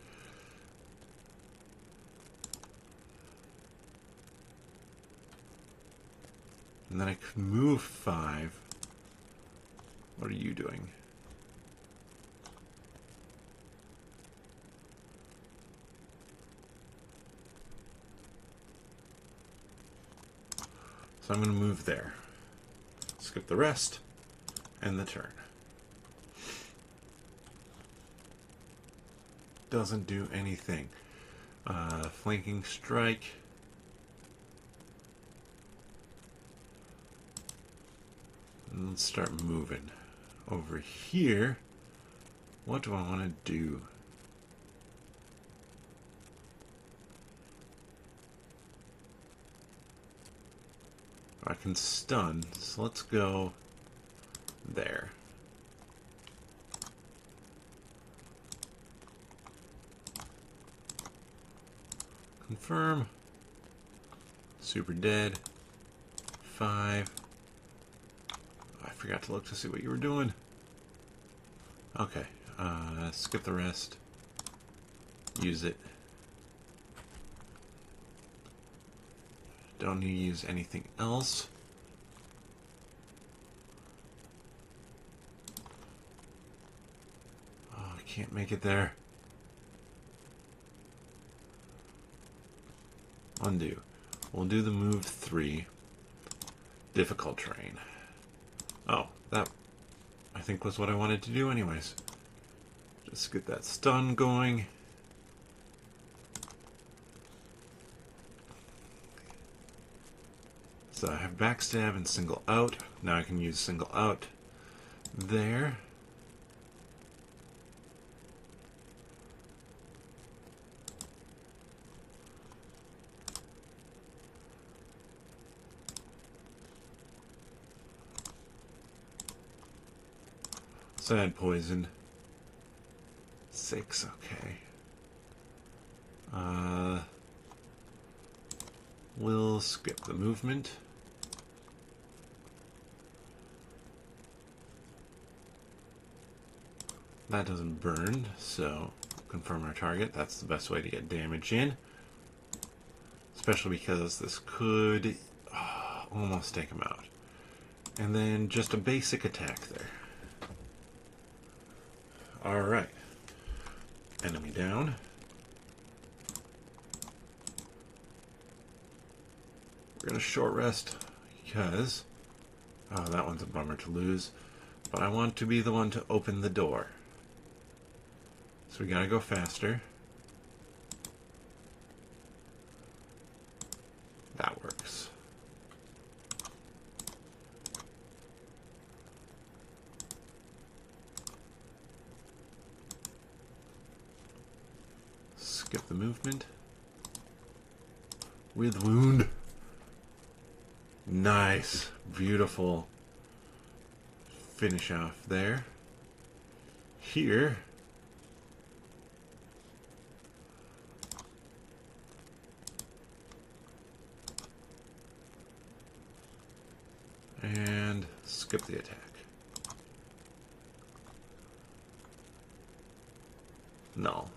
And then I could move 5. What are you doing? So I'm going to move there. Skip the rest. End the turn. Doesn't do anything. Flanking strike. And let's start moving. Over here, what do I want to do? I can stun, so let's go there. Confirm. Super dead. 5. I forgot to look to see what you were doing. Okay. Skip the rest. Use it. Don't need to use anything else. Oh, I can't make it there. Undo. We'll do the move 3. Difficult terrain. Oh, that I think was what I wanted to do anyways. Just get that stun going. So I have backstab and single out. Now I can use single out there. Sad poison. 6, okay. We'll skip the movement. That doesn't burn, so confirm our target. That's the best way to get damage in. Especially because this could almost take him out. And then just a basic attack there. Alright. Enemy down. We're going to short rest because... Oh, that one's a bummer to lose. But I want to be the one to open the door. So we gotta go faster. That works. Skip the movement. With wound. Nice. Beautiful. Finish off there. Here. And skip the attack. No.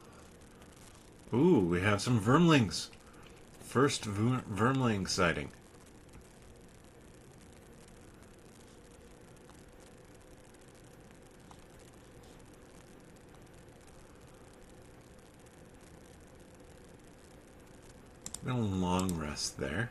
Ooh, we have some vermlings. First vermling sighting. A long rest there.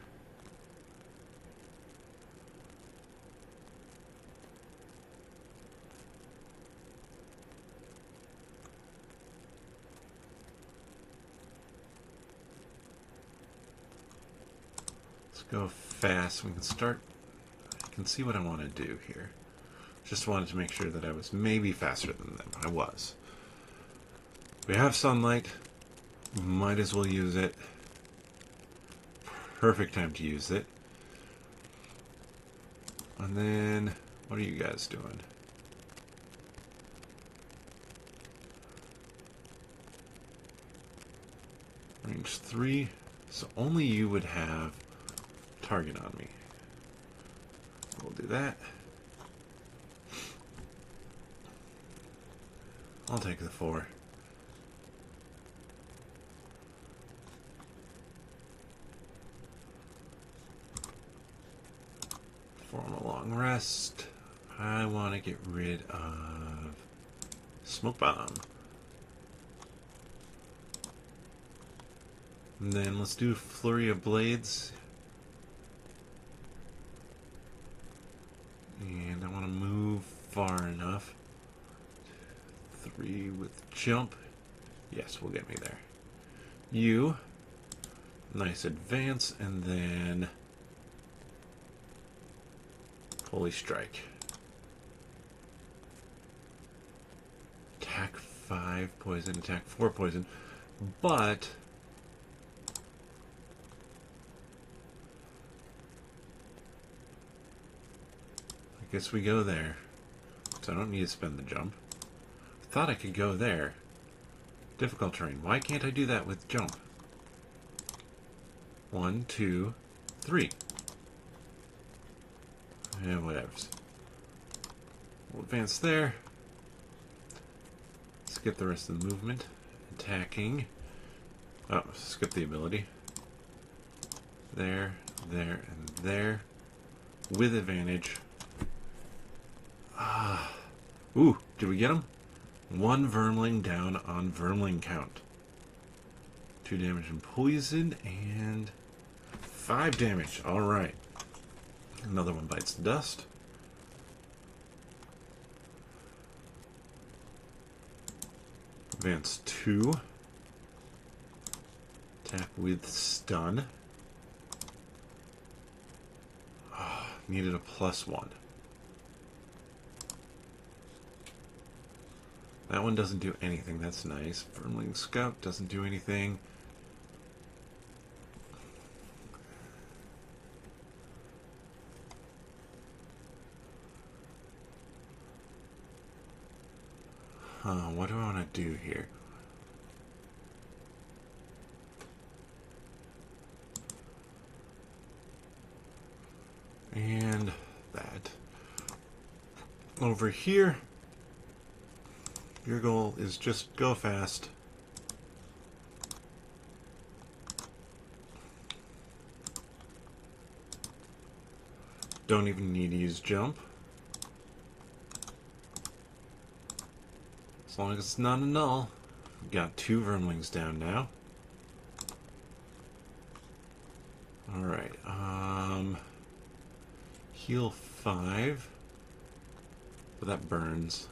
Let's go fast. We can start. I can see what I want to do here. Just wanted to make sure that I was maybe faster than them. I was. We have sunlight. Might as well use it. Perfect time to use it. And then, what are you guys doing? Range 3. So only you would have target on me. We'll do that. I'll take the 4. Form a long rest. I want to get rid of smoke bomb. And then let's do flurry of blades. And I want to move far enough. 3 with jump. Yes, will get me there. You. Nice advance, and then holy strike. Attack 5 poison, attack 4 poison. But I guess we go there. So I don't need to spend the jump. Thought I could go there. Difficult terrain. Why can't I do that with jump? 1, 2, 3. Yeah, whatevers. We'll advance there. Skip the rest of the movement. Attacking. Oh, skip the ability. There, there, and there. With advantage. Ah. Ooh, did we get him? 1 vermling down on vermling count. 2 damage and poison, and 5 damage. Alright. Another one bites the dust. Advance 2. Attack with stun. Oh, needed a +1. That one doesn't do anything. That's nice. Vermling Scout doesn't do anything. What do I want to do here? And that. Over here, your goal is just go fast. Don't even need to use jump. As long as it's not a null. We've got 2 vermlings down now. Alright, heal 5. But that burns.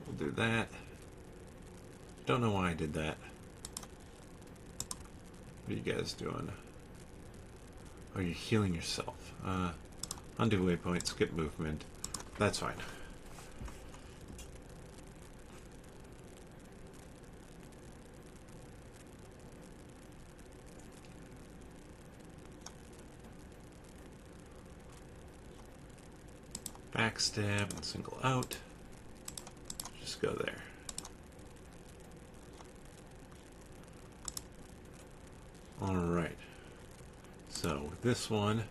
We'll do that. Don't know why I did that. What are you guys doing? Oh, you're healing yourself. Undo waypoint, skip movement. That's fine. Backstab and single out. Just go there. Alright. So with this one,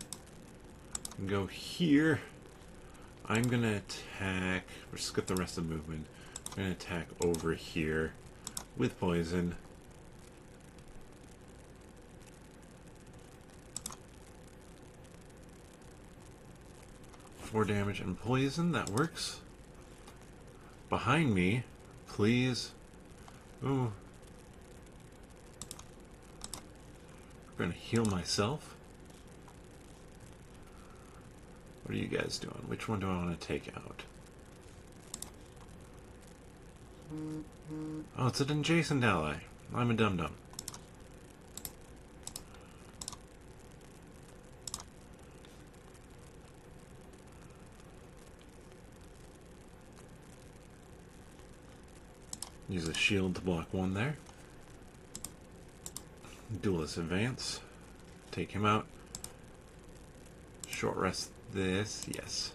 go here. I'm going to attack, or skip the rest of the movement. I'm going to attack over here with poison. Four damage and poison, that works. Behind me, please. Ooh. I'm going to heal myself. What are you guys doing? Which one do I want to take out? Oh, it's an adjacent ally. I'm a dum-dum. Use a shield to block one there. Duelist advance. Take him out. Short rest this. Yes.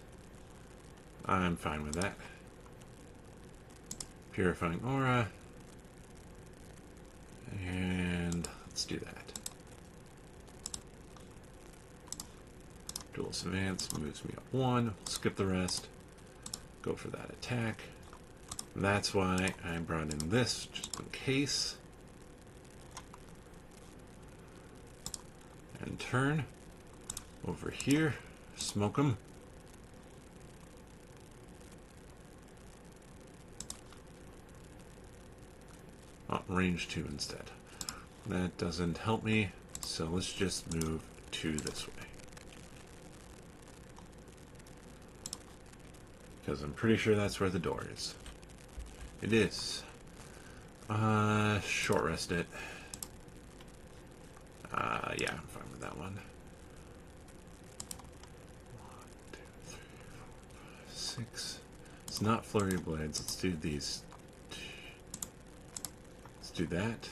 I'm fine with that. Purifying aura. And let's do that. Duelist advance moves me up 1. Skip the rest. Go for that attack. That's why I brought in this, just in case. And turn over here, smoke them. Oh, range 2 instead. That doesn't help me, so let's just move to this way. Because I'm pretty sure that's where the door is. It is. Short rest it. Yeah, I'm fine with that one. 1, 2, 3, 4, 5, 6. It's not flurry of blades. Let's do these. Let's do that.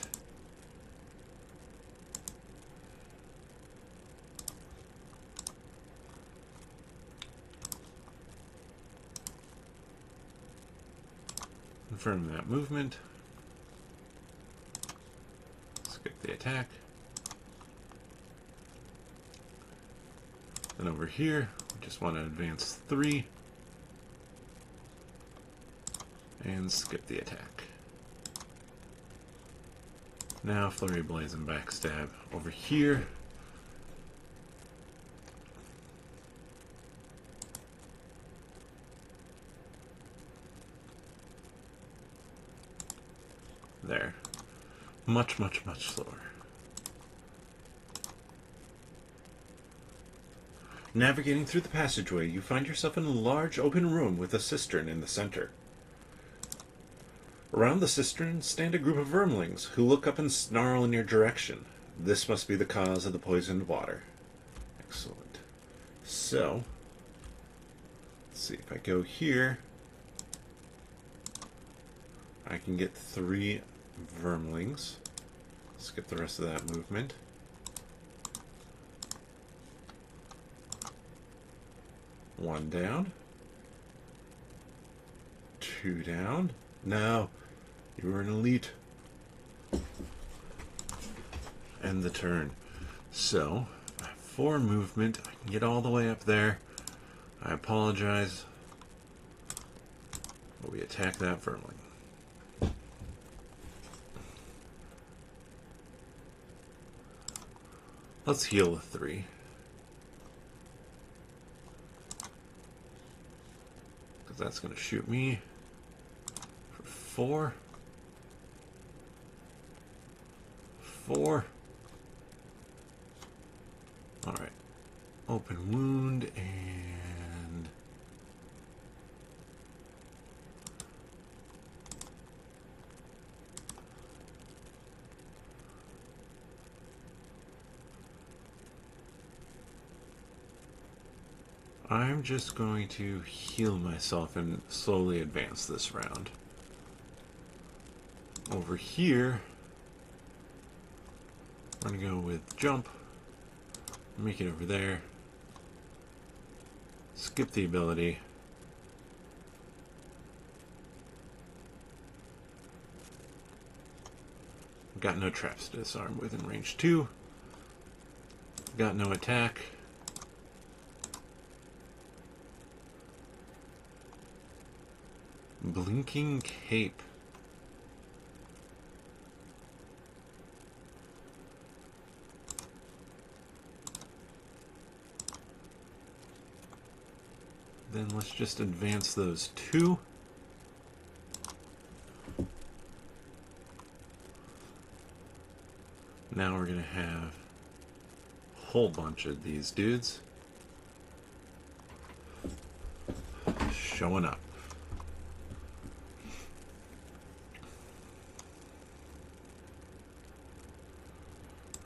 Confirm that movement. Skip the attack. Then over here, we just want to advance 3. And skip the attack. Now Flurry Blaze and Backstab over here. There. Much, much, much slower. Navigating through the passageway, you find yourself in a large open room with a cistern in the center. Around the cistern stand a group of vermlings who look up and snarl in your direction. This must be the cause of the poisoned water. Excellent. So, let's see, if I go here, I can get 3 vermlings. Skip the rest of that movement. One down. 2 down. No, you were an elite. End the turn. So, 4 movement. I can get all the way up there. I apologize. But we attack that vermling. Let's heal with 3. because that's going to shoot me for 4. 4. Alright. Open wound and... I'm just going to heal myself and slowly advance this round. Over here, I'm going to go with jump, make it over there, skip the ability, got no traps to disarm within range 2, got no attack. Blinking cape. Then let's just advance those 2. Now we're going to have a whole bunch of these dudes showing up.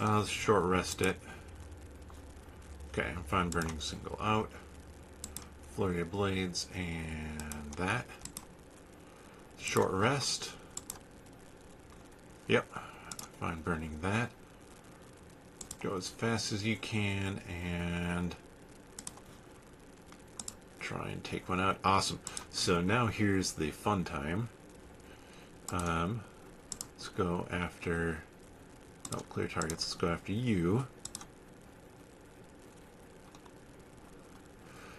I'll short rest it. Okay, I'm fine burning single out. Flurry of blades and that. Short rest. Yep, fine burning that. Go as fast as you can and try and take one out. Awesome. So now here's the fun time. Let's go after... Oh, clear targets. Let's go after you.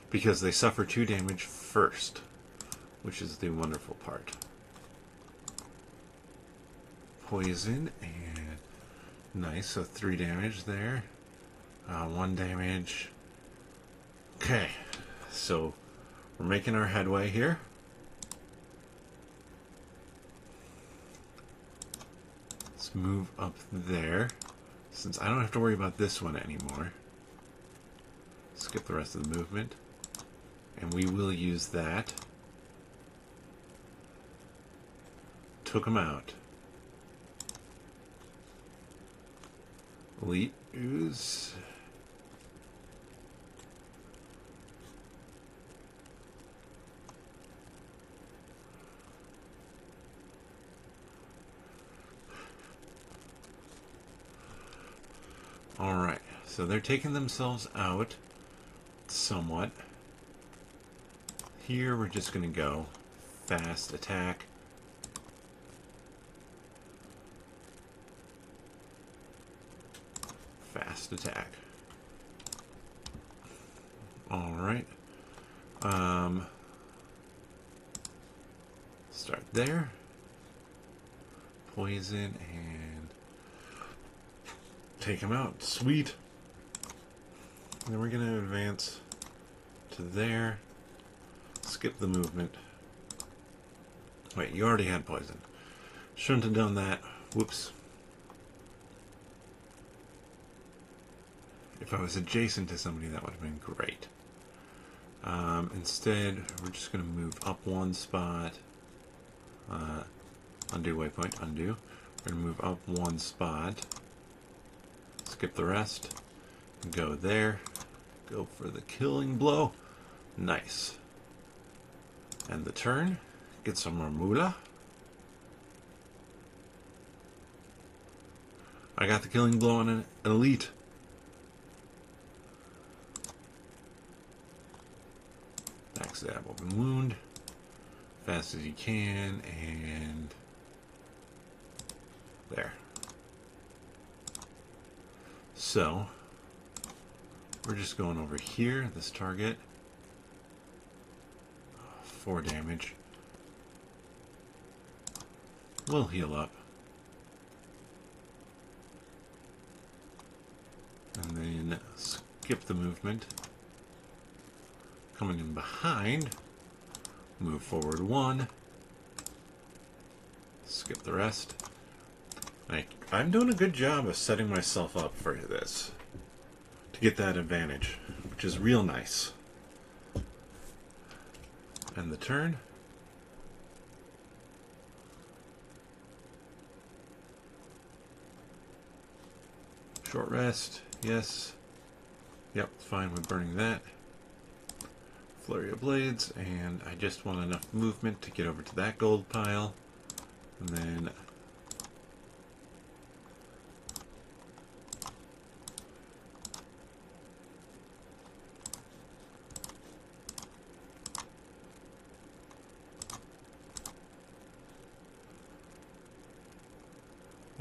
Because they suffer 2 damage first, which is the wonderful part. Poison and nice, so 3 damage there. 1 damage. Okay, so we're making our headway here. Let's move up there, since I don't have to worry about this one anymore. Skip the rest of the movement. And we will use that. Took him out. Elite ooze. Alright, so they're taking themselves out somewhat. Here we're just going to go fast attack. Fast attack. Alright. Start there. Poison and take him out. Sweet. And then we're going to advance to there. Skip the movement. Wait, you already had poison. Shouldn't have done that. Whoops. If I was adjacent to somebody, that would have been great. Instead, we're just going to move up 1 spot. Undo waypoint, undo. We're going to move up 1 spot. Skip the rest. Go there. Go for the killing blow. Nice. And the turn. Get some more moolah. I got the killing blow on an elite. Backstab, open wound. Fast as you can, and there. So, we're just going over here, this target. 4 damage. We'll heal up. And then skip the movement. Coming in behind, Move forward 1. Skip the rest. I'm doing a good job of setting myself up for this. To get that advantage, which is real nice. And the turn. Short rest, yes. Yep, fine with burning that. Flurry of blades, and I just want enough movement to get over to that gold pile. And then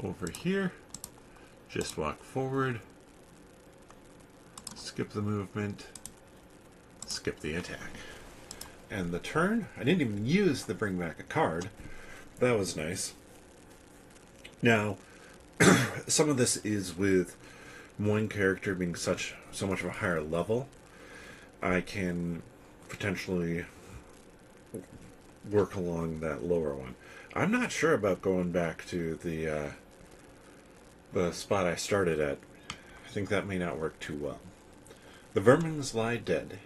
over here, just walk forward, skip the movement, skip the attack. And the turn, I didn't even use the bring back a card. That was nice. Now, some of this is with one character being so much of a higher level. I can potentially work along that lower one. I'm not sure about going back to the spot I started at. I think that may not work too well. The vermins lie dead,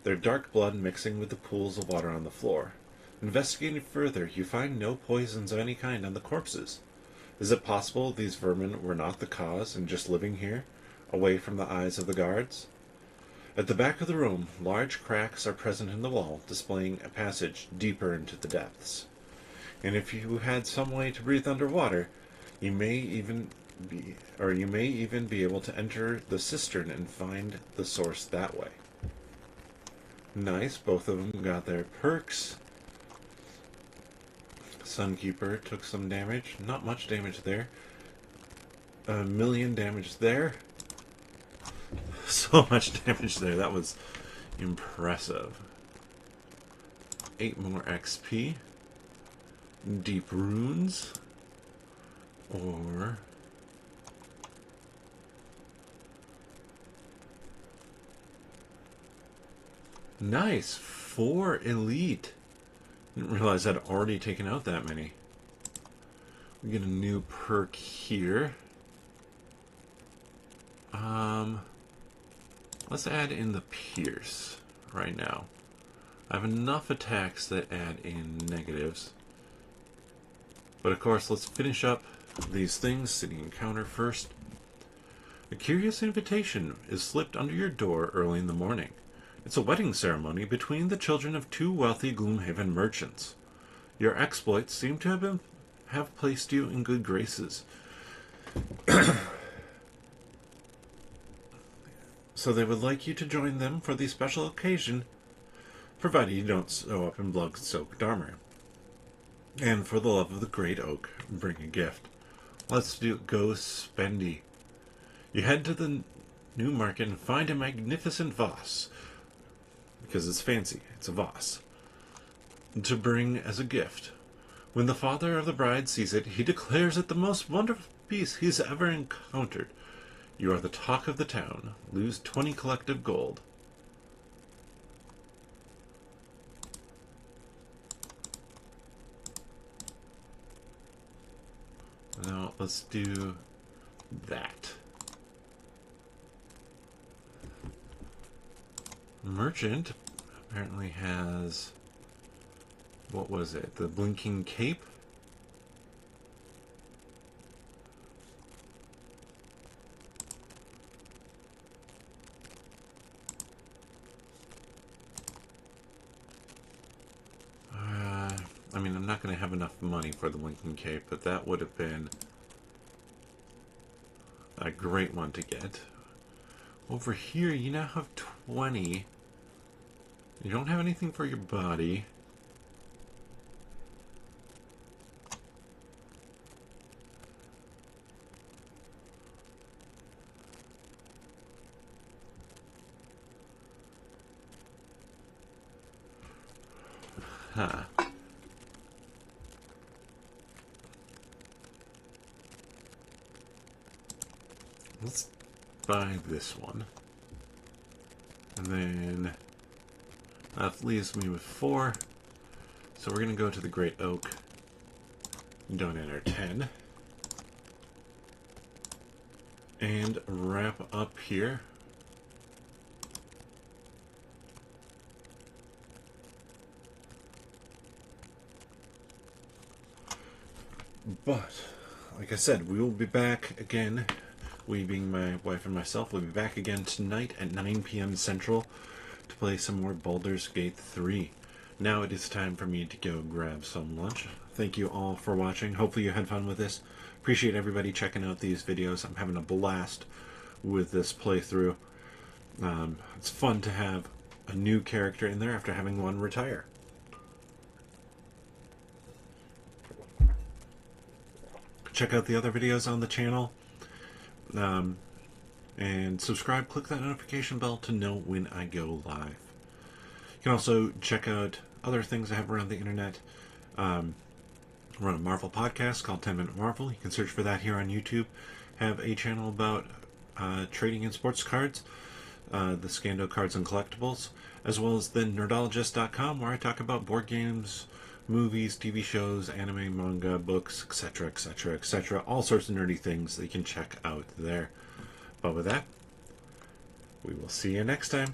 their dark blood mixing with the pools of water on the floor. Investigating further, you find no poisons of any kind on the corpses. Is it possible these vermin were not the cause and just living here, away from the eyes of the guards? At the back of the room, large cracks are present in the wall, displaying a passage deeper into the depths. And if you had some way to breathe underwater, you may even be able to enter the cistern and find the source that way. Nice, both of them got their perks. Sunkeeper took some damage, not much damage there. 1,000,000 damage there. So much damage there, that was impressive. 8 more XP. Deep runes. Or nice, 4 elite. Didn't realize I'd already taken out that many. We get a new perk here. Let's add in the Pierce right now. I have enough attacks that add in negatives. But of course, let's finish up these things. City encounter first. A curious invitation is slipped under your door early in the morning. It's a wedding ceremony between the children of 2 wealthy Gloomhaven merchants. Your exploits seem to have placed you in good graces. So they would like you to join them for the special occasion, provided you don't sew up in blood-soaked armor. And for the love of the great oak, bring a gift. Let's go spendy. You head to the new market and find a magnificent vase, because it's fancy, it's a vase, to bring as a gift. When the father of the bride sees it, he declares it the most wonderful piece he's ever encountered. You are the talk of the town. Lose 20 collective gold. Now, let's do that. Merchant apparently has, what was it? The blinking cape? I mean, I'm not going to have enough money for the blinking cape, but that would have been a great one to get. Over here, you now have 20. You don't have anything for your body. Huh. Let's buy this one. And then that leaves me with 4. So we're going to go to the Great Oak, donate our 10, and wrap up here. But, like I said, we will be back again. We, being my wife and myself, will be back again tonight at 9 p.m. Central to play some more Baldur's Gate 3. Now it is time for me to go grab some lunch. Thank you all for watching. Hopefully you had fun with this. Appreciate everybody checking out these videos. I'm having a blast with this playthrough. It's fun to have a new character in there after having one retire. Check out the other videos on the channel. And subscribe, click that notification bell to know when I go live. You can also check out other things I have around the internet. I run a Marvel podcast called 10 Minute Marvel. You can search for that here on YouTube. Have a channel about trading in sports cards, the Scando Cards and Collectibles, as well as the Nerdologist.com, where I talk about board games, movies, TV shows, anime, manga, books, etc., etc., etc. All sorts of nerdy things that you can check out there. But with that, we will see you next time.